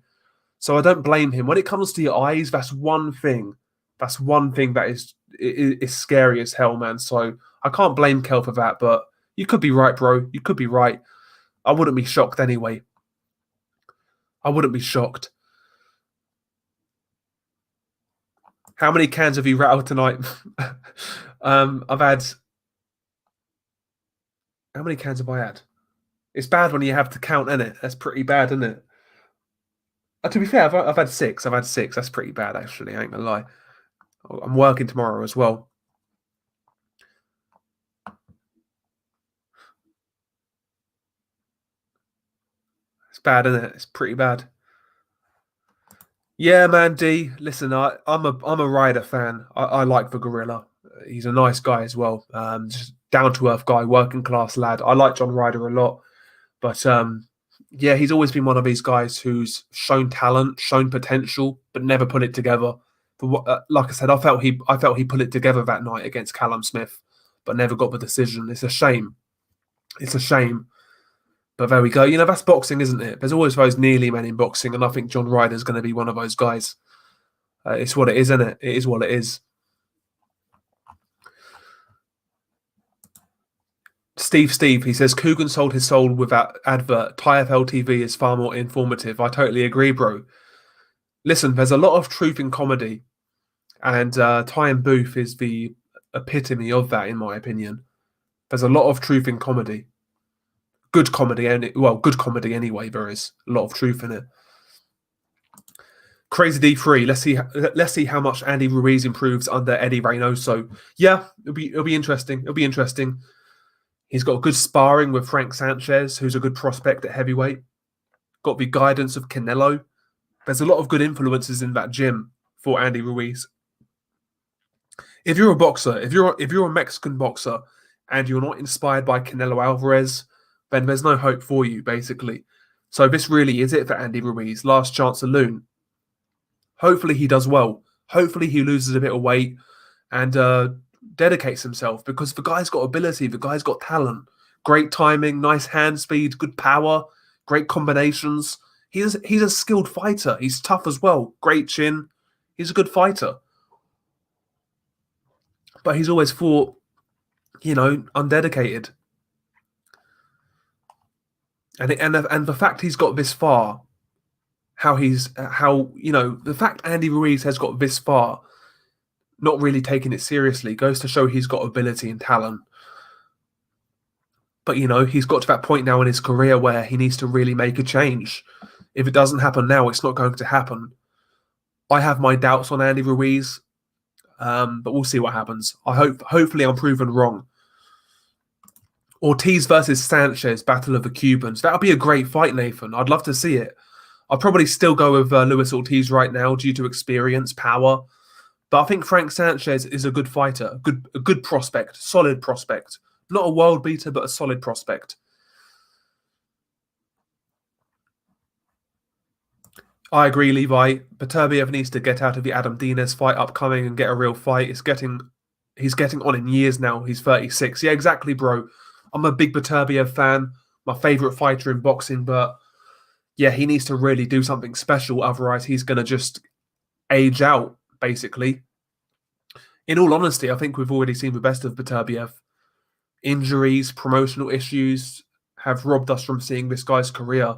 So I don't blame him. When it comes to your eyes, that's one thing. That's one thing that is scary as hell, man. So I can't blame Kell for that, but you could be right, bro. You could be right. I wouldn't be shocked anyway. I wouldn't be shocked. How many cans have you rattled tonight? I've had... How many cans have I had? It's bad when you have to count, isn't it? That's pretty bad, isn't it? To be fair, I've had 6. I've had 6. That's pretty bad, actually. I ain't gonna lie. I'm working tomorrow as well. It's bad, isn't it? It's pretty bad. Yeah, man, D. Listen, I'm a Ryder fan. I like the Gorilla. He's a nice guy as well. Just down to earth guy, working class lad. I like John Ryder a lot, but yeah, he's always been one of these guys who's shown talent, shown potential, but never put it together. But like I said, I felt he put it together that night against Callum Smith, but never got the decision. It's a shame. It's a shame. But there we go. You know, that's boxing, isn't it? There's always those nearly men in boxing, and I think John Ryder's going to be one of those guys. It's what it is, isn't it? It is what it is. Steve, he says, Coogan sold his soul with that advert. TFL TV is far more informative. I totally agree, bro. Listen, there's a lot of truth in comedy, and Ty and Booth is the epitome of that, in my opinion. There's a lot of truth in comedy. Good comedy, good comedy anyway. There is a lot of truth in it. Crazy D3. Let's see how much Andy Ruiz improves under Eddie Reynoso. Yeah, it'll be interesting. It'll be interesting. He's got good sparring with Frank Sanchez, who's a good prospect at heavyweight. Got the guidance of Canelo. There's a lot of good influences in that gym for Andy Ruiz. If you're a boxer, if you're a Mexican boxer and you're not inspired by Canelo Alvarez, then there's no hope for you, basically. So this really is it for Andy Ruiz. Last chance saloon. Hopefully he does well. Hopefully he loses a bit of weight and dedicates himself, because the guy's got ability, the guy's got talent, great timing, nice hand speed, good power, great combinations. He's a skilled fighter. He's tough as well. Great chin. He's a good fighter. But he's always fought, undedicated. And the fact he's got this far, the fact Andy Ruiz has got this far, not really taking it seriously, goes to show he's got ability and talent. But, he's got to that point now in his career where he needs to really make a change. If it doesn't happen now, it's not going to happen. I have my doubts on Andy Ruiz, but we'll see what happens. Hopefully I'm proven wrong. Ortiz versus Sanchez, Battle of the Cubans. That'll be a great fight, Nathan. I'd love to see it. I'll probably still go with Luis Ortiz right now due to experience, power. But I think Frank Sanchez is a good fighter, a good prospect, solid prospect. Not a world beater, but a solid prospect. I agree, Levi. Beterbiev needs to get out of the Adam Dines fight upcoming and get a real fight. He's getting on in years now. He's 36. Yeah, exactly, bro. I'm a big Beterbiev fan. My favourite fighter in boxing, but yeah, he needs to really do something special. Otherwise, he's going to just age out, basically. In all honesty, I think we've already seen the best of Beterbiev. Injuries, promotional issues have robbed us from seeing this guy's career,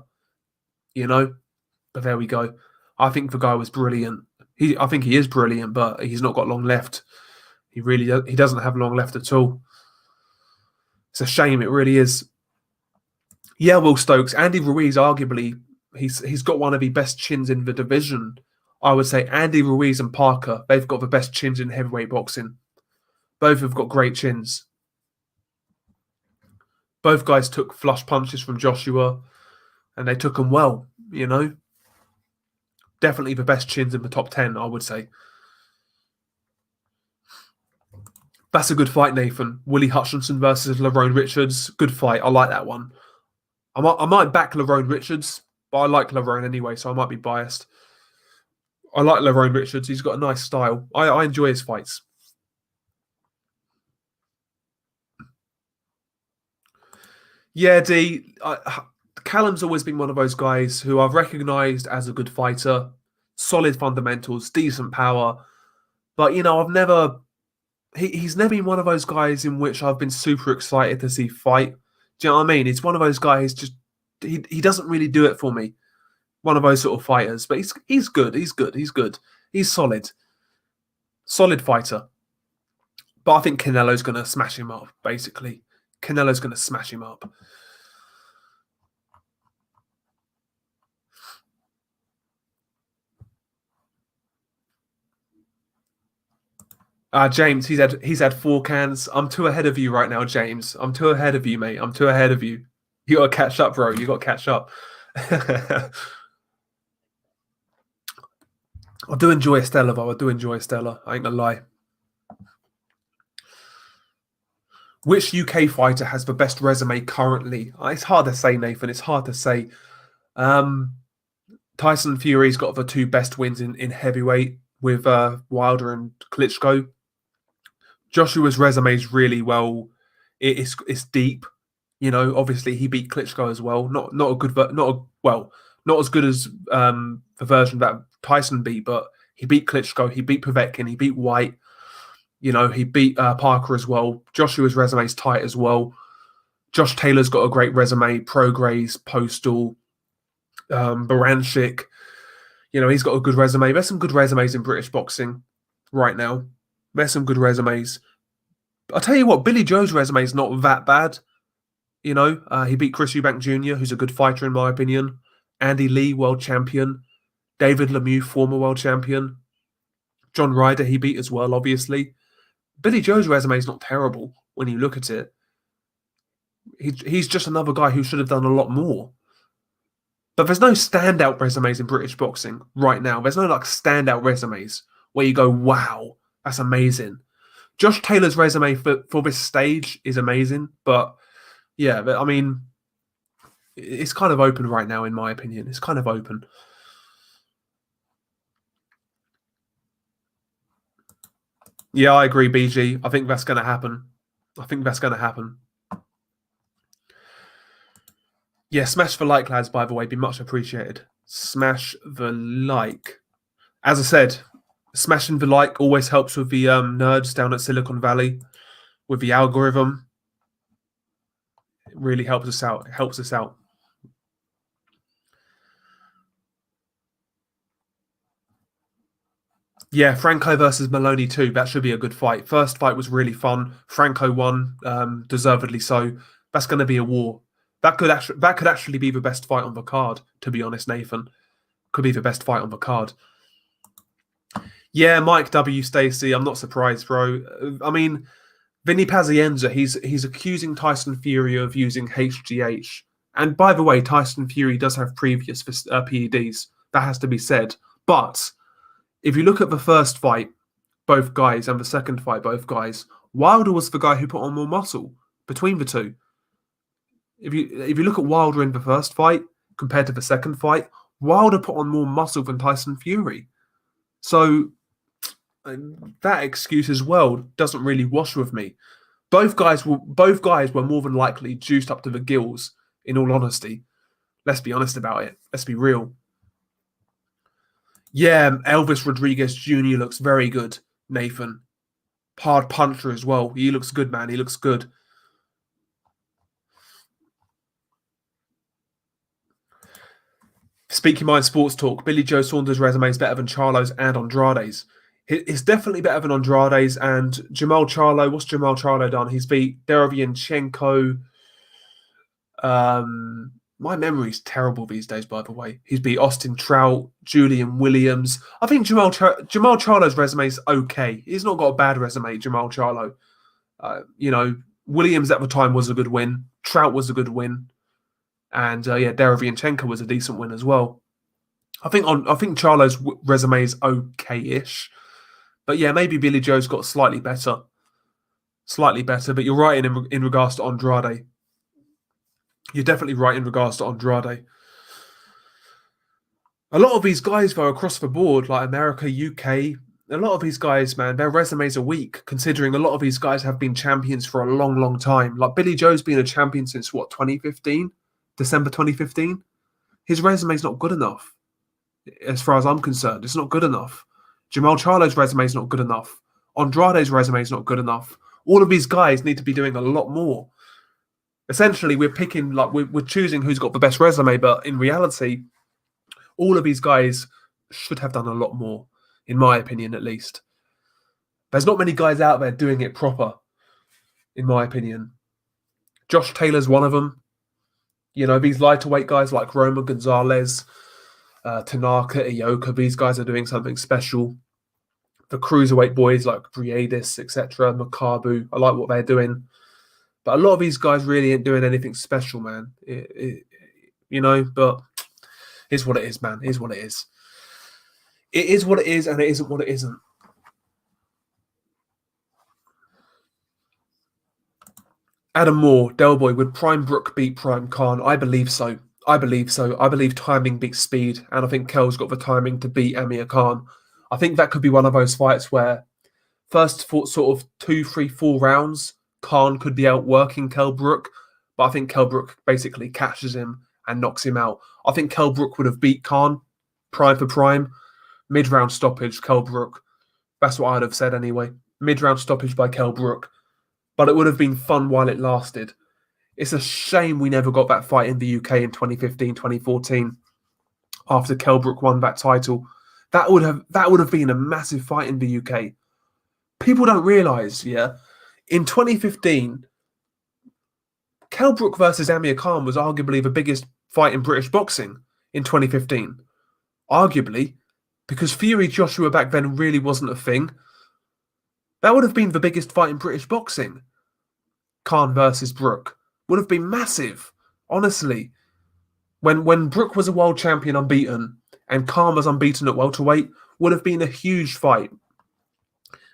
But there we go. I think the guy was brilliant. I think he is brilliant, but he's not got long left. He doesn't have long left at all. It's a shame, it really is. Yeah, Will Stokes, Andy Ruiz, arguably, he's got one of the best chins in the division. I would say Andy Ruiz and Parker, they've got the best chins in heavyweight boxing. Both have got great chins. Both guys took flush punches from Joshua, and they took them well, Definitely the best chins in the top 10, I would say. That's a good fight, Nathan. Willie Hutchinson versus Lerone Richards. Good fight. I like that one. I might back Lerone Richards, but I like Lerone anyway, so I might be biased. I like Lerone Richards. He's got a nice style. I enjoy his fights. Yeah, D. Callum's always been one of those guys who I've recognised as a good fighter. Solid fundamentals, decent power. But, I've never... He's never been one of those guys in which I've been super excited to see fight. Do you know what I mean? It's one of those guys he doesn't really do it for me. One of those sort of fighters. But he's good. He's good. He's good. He's solid. Solid fighter. But I think Canelo's going to smash him up, basically. Canelo's going to smash him up. James, he's had 4 cans. I'm too ahead of you right now, James. I'm too ahead of you, mate. I'm too ahead of you. You got to catch up, bro. You got to catch up. I do enjoy Estella, though. I do enjoy Estella. I ain't gonna lie. Which UK fighter has the best resume currently? It's hard to say, Nathan. It's hard to say. Tyson Fury's got the 2 best wins in heavyweight with Wilder and Klitschko. Joshua's resume is really well. It's deep. Obviously he beat Klitschko as well. Not as good as the version that Tyson beat, but he beat Klitschko. He beat Povetkin. He beat White. He beat Parker as well. Joshua's resume is tight as well. Josh Taylor's got a great resume. Prograis, Postal, Baranchik. He's got a good resume. There's some good resumes in British boxing right now. There's some good resumes. I'll tell you what, Billy Joe's resume is not that bad. He beat Chris Eubank Jr., who's a good fighter in my opinion. Andy Lee, world champion. David Lemieux, former world champion. John Ryder, he beat as well, obviously. Billy Joe's resume is not terrible when you look at it. He's just another guy who should have done a lot more. But there's no standout resumes in British boxing right now. There's no like standout resumes where you go, wow, that's amazing. Josh Taylor's resume for this stage is amazing, but yeah, but I mean, it's kind of open right now, in my opinion. It's kind of open. Yeah, I agree, BG. I think that's going to happen. I think that's going to happen. Yeah, smash the like, lads, by the way, be much appreciated. Smash the like. As I said, smashing the like always helps with the nerds down at Silicon Valley with the algorithm. It really helps us out. It helps us out. Yeah, Franco versus Maloney too. That should be a good fight. First fight was really fun. Franco won, deservedly so. That's going to be a war. That could actually be the best fight on the card. To be honest, Nathan, could be the best fight on the card. Yeah, Mike W. Stacey. I'm not surprised, bro. I mean, Vinny Pazienza. He's accusing Tyson Fury of using HGH. And by the way, Tyson Fury does have previous PEDs. That has to be said. But if you look at the first fight, both guys, and the second fight, both guys, Wilder was the guy who put on more muscle between the two. If you look at Wilder in the first fight compared to the second fight, Wilder put on more muscle than Tyson Fury. So that excuse as well doesn't really wash with me. Both guys were more than likely juiced up to the gills, in all honesty. Let's be honest about it. Let's be real. Yeah, Elvis Rodriguez Jr. looks very good, Nathan. Hard puncher as well. He looks good, man. He looks good. Speaking mind sports talk, Billy Joe Saunders' resume is better than Charlo's and Andrade's. It's definitely better than Andrade's and Jamal Charlo. What's Jamal Charlo done? He's beat Derevyanchenko. My memory's terrible these days, by the way. He's beat Austin Trout, Julian Williams. I think Jamal Charlo's resume is okay. He's not got a bad resume, Jamal Charlo. Williams at the time was a good win. Trout was a good win. And Derevyanchenko was a decent win as well. I think Charlo's resume is okay-ish. But yeah, maybe Billy Joe's got slightly better. But you're right in regards to Andrade. You're definitely right in regards to Andrade. A lot of these guys, though, across the board, like America, UK, a lot of these guys, man, their resumes are weak, considering a lot of these guys have been champions for a long, long time. Like Billy Joe's been a champion since, 2015? December 2015? His resume's not good enough. As far as I'm concerned, it's not good enough. Jamal Charlo's resume is not good enough. Andrade's resume is not good enough. All of these guys need to be doing a lot more. Essentially, we're picking, like, we're choosing who's got the best resume, but in reality, all of these guys should have done a lot more, in my opinion, at least. There's not many guys out there doing it proper, in my opinion. Josh Taylor's one of them. These lighter-weight guys like Roma Gonzalez, Tanaka, Ioka, these guys are doing something special. The cruiserweight boys like Briedis, etc., Makabu, I like what they're doing. But a lot of these guys really ain't doing anything special, man. But it's what it is, man. It is what it is. It is what it is, and it isn't what it isn't. Adam Moore, Delboy, would Prime Brook beat Prime Khan? I believe so. I believe timing beats speed, and I think Kell's got the timing to beat Amir Khan. I think that could be one of those fights where first sort of 2, 3, 4 rounds, Khan could be outworking Kell Brook, but I think Kell Brook basically catches him and knocks him out. I think Kell Brook would have beat Khan, prime for prime, mid-round stoppage, Kell Brook. That's what I'd have said anyway. Mid-round stoppage by Kell Brook. But it would have been fun while it lasted. It's a shame we never got that fight in the UK in 2015, 2014, after Kell Brook won that title. That would have been a massive fight in the UK. People don't realise, in 2015, Kell Brook versus Amir Khan was arguably the biggest fight in British boxing in 2015. Arguably, because Fury Joshua back then really wasn't a thing. That would have been the biggest fight in British boxing. Khan versus Brook. Would have been massive, honestly. When Brook was a world champion unbeaten and Khan was unbeaten at welterweight, would have been a huge fight.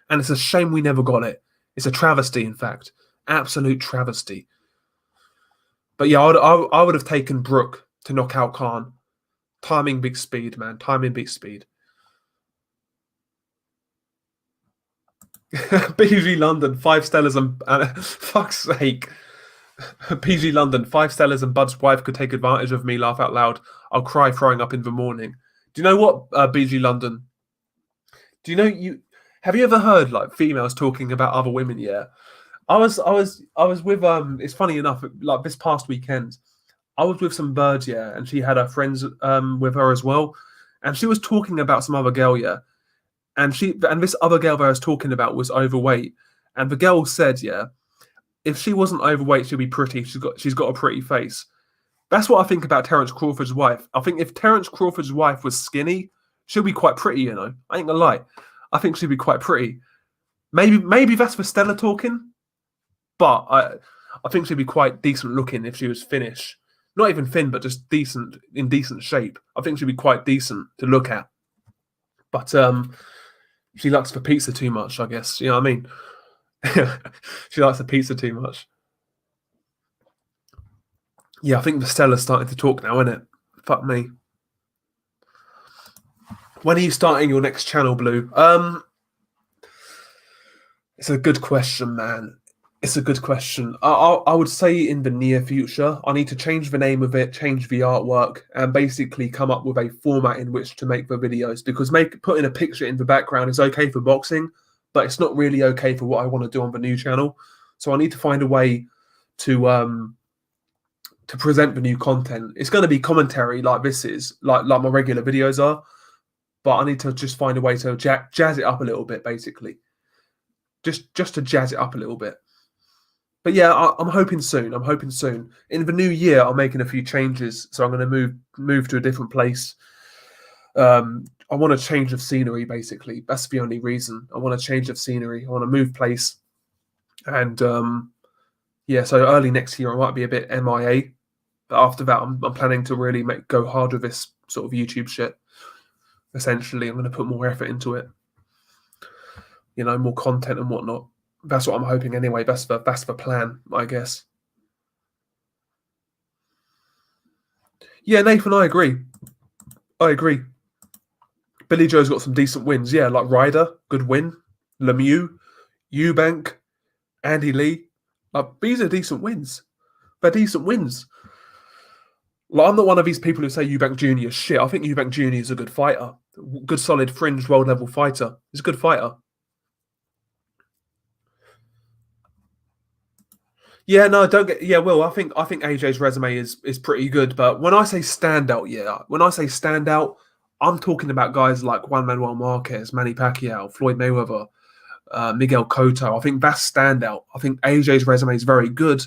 And it's a shame we never got it. It's a travesty, in fact. Absolute travesty. But yeah, I would have taken Brook to knock out Khan. Timing big speed, man. Timing big speed. PG London, 5 Stellas and fuck's sake. PG London, 5 Stellas and Bud's wife could take advantage of me, laugh out loud. I'll cry throwing up in the morning. Do you know what, BG London? Do you know have you ever heard like females talking about other women? Yeah. I was with it's funny enough, like this past weekend, I was with some birds, yeah, and she had her friends with her as well. And she was talking about some other girl, yeah. And this other girl that I was talking about was overweight. And the girl said, yeah, if she wasn't overweight, she'd be pretty. She's got a pretty face. That's what I think about Terence Crawford's wife. I think if Terence Crawford's wife was skinny, she'll be quite pretty, you know. I ain't gonna lie. I think she'd be quite pretty. Maybe that's for Stella talking, but I think she'd be quite decent looking if she was thinnish. Not even thin, but just decent, in decent shape. I think she'd be quite decent to look at. But she likes the pizza too much, I guess. You know what I mean? She likes the pizza too much. Yeah, I think the Stella's starting to talk now, isn't it? Fuck me. When are you starting your next channel, Blue? It's a good question, man. It's a good question. I would say in the near future, I need to change the name of it, change the artwork, and basically come up with a format in which to make the videos. Because putting a picture in the background is okay for boxing, but it's not really okay for what I want to do on the new channel. So I need to find a way to present the new content. It's going to be commentary like this is, like my regular videos are, but I need to just find a way to jazz it up a little bit, basically. Just to jazz it up a little bit. But yeah, I'm hoping soon. I'm hoping soon. In the new year, I'm making a few changes, so I'm going to move to a different place. I want a change of scenery, basically. That's the only reason. I want a change of scenery. I want to move place, and yeah. So early next year, I might be a bit MIA, but after that, I'm planning to really go hard with this sort of YouTube shit. Essentially, I'm going to put more effort into it. You know, more content and whatnot. That's what I'm hoping anyway. That's the plan, I guess. Yeah, Nathan, I agree. Billy Joe's got some decent wins. Yeah, like Ryder, good win. Lemieux, Eubank, Andy Lee. Like, these are decent wins. They're decent wins. Like, I'm not one of these people who say Eubank Jr. is shit. I think Eubank Jr. is a good fighter. Good, solid, fringe, world-level fighter. He's a good fighter. Yeah, no, don't get. Yeah, Will, I think AJ's resume is pretty good, but when I say standout, I'm talking about guys like Juan Manuel Marquez, Manny Pacquiao, Floyd Mayweather, Miguel Cotto. I think that's standout. I think AJ's resume is very good,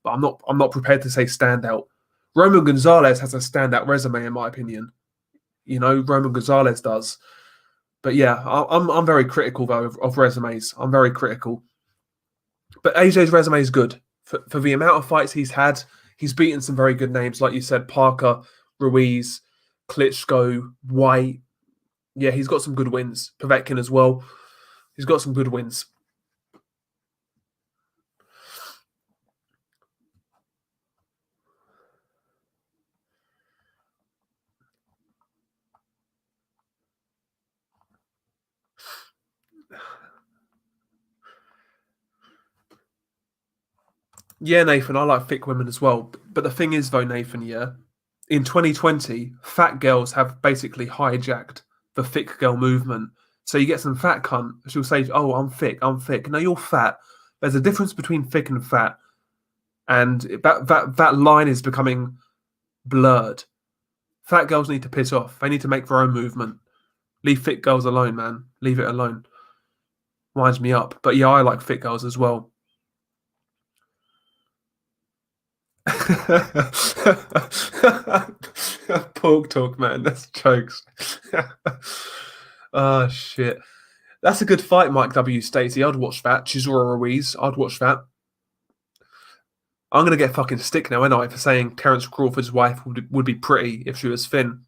but I'm not prepared to say standout. Roman Gonzalez has a standout resume, in my opinion. You know, Roman Gonzalez does. But yeah, I'm very critical though of resumes. I'm very critical. But AJ's resume is good. For the amount of fights he's had, he's beaten some very good names, like you said, Parker, Ruiz, Klitschko, White. Yeah, he's got some good wins. Povetkin as well. He's got some good wins. Yeah, Nathan, I like thick women as well. But the thing is, though, Nathan, yeah, in 2020, fat girls have basically hijacked the thick girl movement. So you get some fat cunt, she'll say, "Oh, I'm thick, I'm thick." No, you're fat. There's a difference between thick and fat, and that line is becoming blurred. Fat girls need to piss off. They need to make their own movement. Leave fit girls alone, man. Leave it alone. Winds me up. But yeah, I like fit girls as well. Pork talk, man. That's jokes. Oh, shit. That's a good fight, Mike W. Stacey. I'd watch that. Chisora Ruiz. I'd watch that. I'm going to get fucking stick now, ain't I, for saying Terence Crawford's wife would be pretty if she was thin.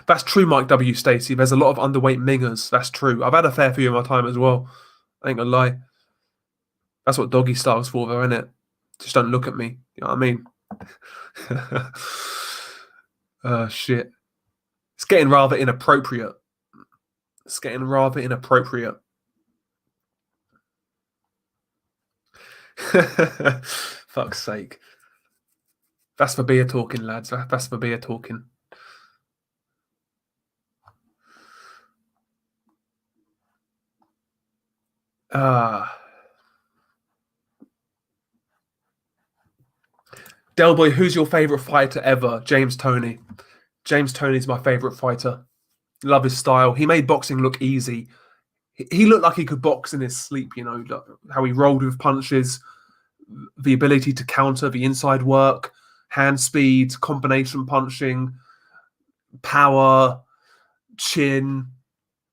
That's true, Mike W. Stacey. There's a lot of underweight mingers. That's true. I've had a fair few in my time as well. I ain't gonna lie. That's what doggy style's for, though, innit? Just don't look at me. You know what I mean? Shit. It's getting rather inappropriate. It's getting rather inappropriate. Fuck's sake. That's for beer talking, lads. That's for beer talking. Delboy, who's your favourite fighter ever? James Toney. James Toney's my favourite fighter. Love his style. He made boxing look easy. He looked like he could box in his sleep, you know, how he rolled with punches, the ability to counter, the inside work, hand speed, combination punching, power, chin.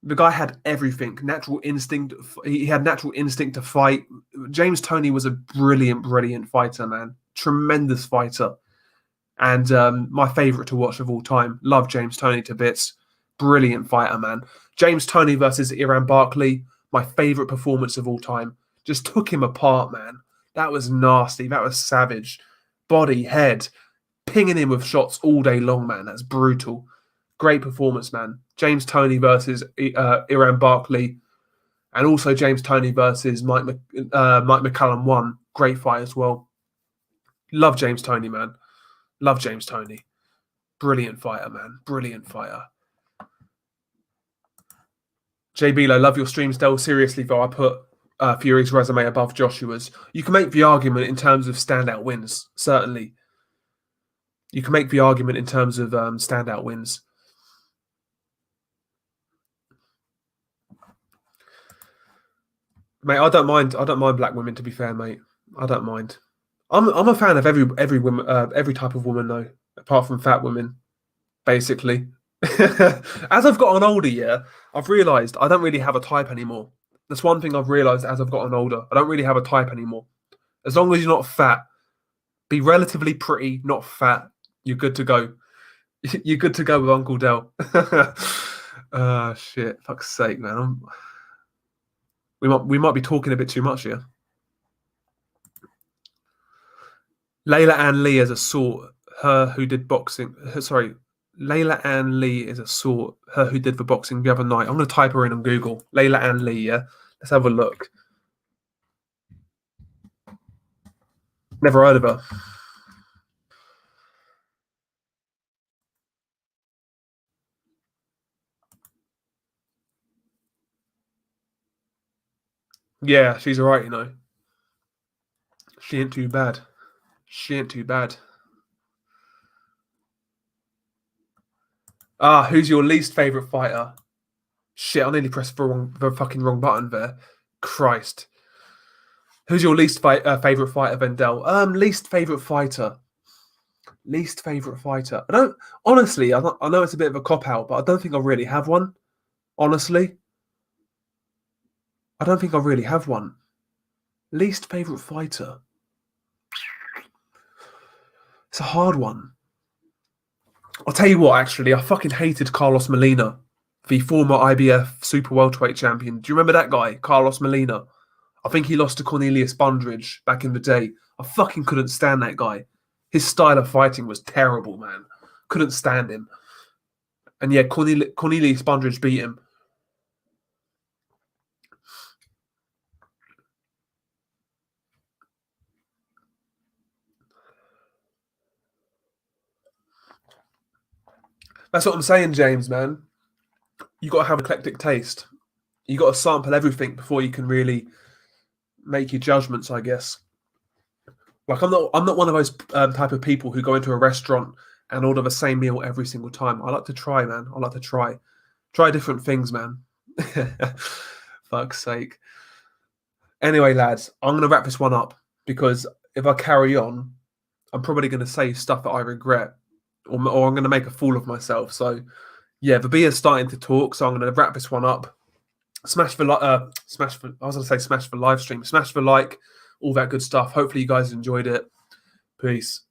The guy had everything. Natural instinct. He had natural instinct to fight. James Toney was a brilliant fighter, man. Tremendous fighter. And my favourite to watch of all time. Love James Toney to bits. Brilliant fighter, man. James Toney versus Iran Barkley. My favourite performance of all time. Just took him apart, man. That was nasty. That was savage. Body, head. Pinging him with shots all day long, man. That's brutal. Great performance, man. James Toney versus Iran Barkley. And also James Toney versus Mike McCallum 1. Great fight as well. Love James Toney, man. Love James Toney. Brilliant fighter, man. Brilliant fighter. JB, love your stream still. Seriously, though, I put Fury's resume above Joshua's. You can make the argument in terms of standout wins, certainly. You can make the argument in terms of standout wins. Mate, I don't mind black women, to be fair, mate. I don't mind. I'm a fan of every woman, every type of woman, though, apart from fat women, basically. As I've gotten older, yeah, I've realised I don't really have a type anymore. That's one thing I've realised as I've gotten older. I don't really have a type anymore. As long as you're not fat, be relatively pretty, not fat, you're good to go. You're good to go with Uncle Del. Shit, fuck's sake, man. We might be talking a bit too much here. Layla Ann Lee is a sort. Her who did boxing. Sorry, Layla Ann Lee is a sort. Her who did the boxing the other night. I'm going to type her in on Google. Layla Ann Lee. Yeah, let's have a look. Never heard of her. Yeah, she's alright, you know. She ain't too bad. She ain't too bad. Who's your least favourite fighter? Shit, I nearly pressed the fucking wrong button there. Christ. Who's your least favourite fighter, Vendel? Least favourite fighter. Least favourite fighter. I don't honestly. I know it's a bit of a cop out, but I don't think I really have one. Honestly, I don't think I really have one. Least favourite fighter. It's a hard one. I'll tell you what, actually, I fucking hated Carlos Molina, the former IBF super welterweight champion. Do you remember that guy, Carlos Molina? I think he lost to Cornelius Bundridge back in the day. I fucking couldn't stand that guy. His style of fighting was terrible, man. Couldn't stand him. And yeah, Cornelius Bundridge beat him. That's what I'm saying, James, man. You got to have eclectic taste. You got to sample everything before you can really make your judgments, I guess. Like I'm not one of those type of people who go into a restaurant and order the same meal every single time. I like to try, man. I like to try different things, man. Fuck's sake. Anyway, lads, I'm gonna wrap this one up because if I carry on, I'm probably gonna say stuff that I regret, or I'm gonna make a fool of myself. So, yeah, the beer's starting to talk, so I'm gonna wrap this one up. Smash the live stream. Smash the like. all that good stuff. Hopefully you guys enjoyed it. Peace.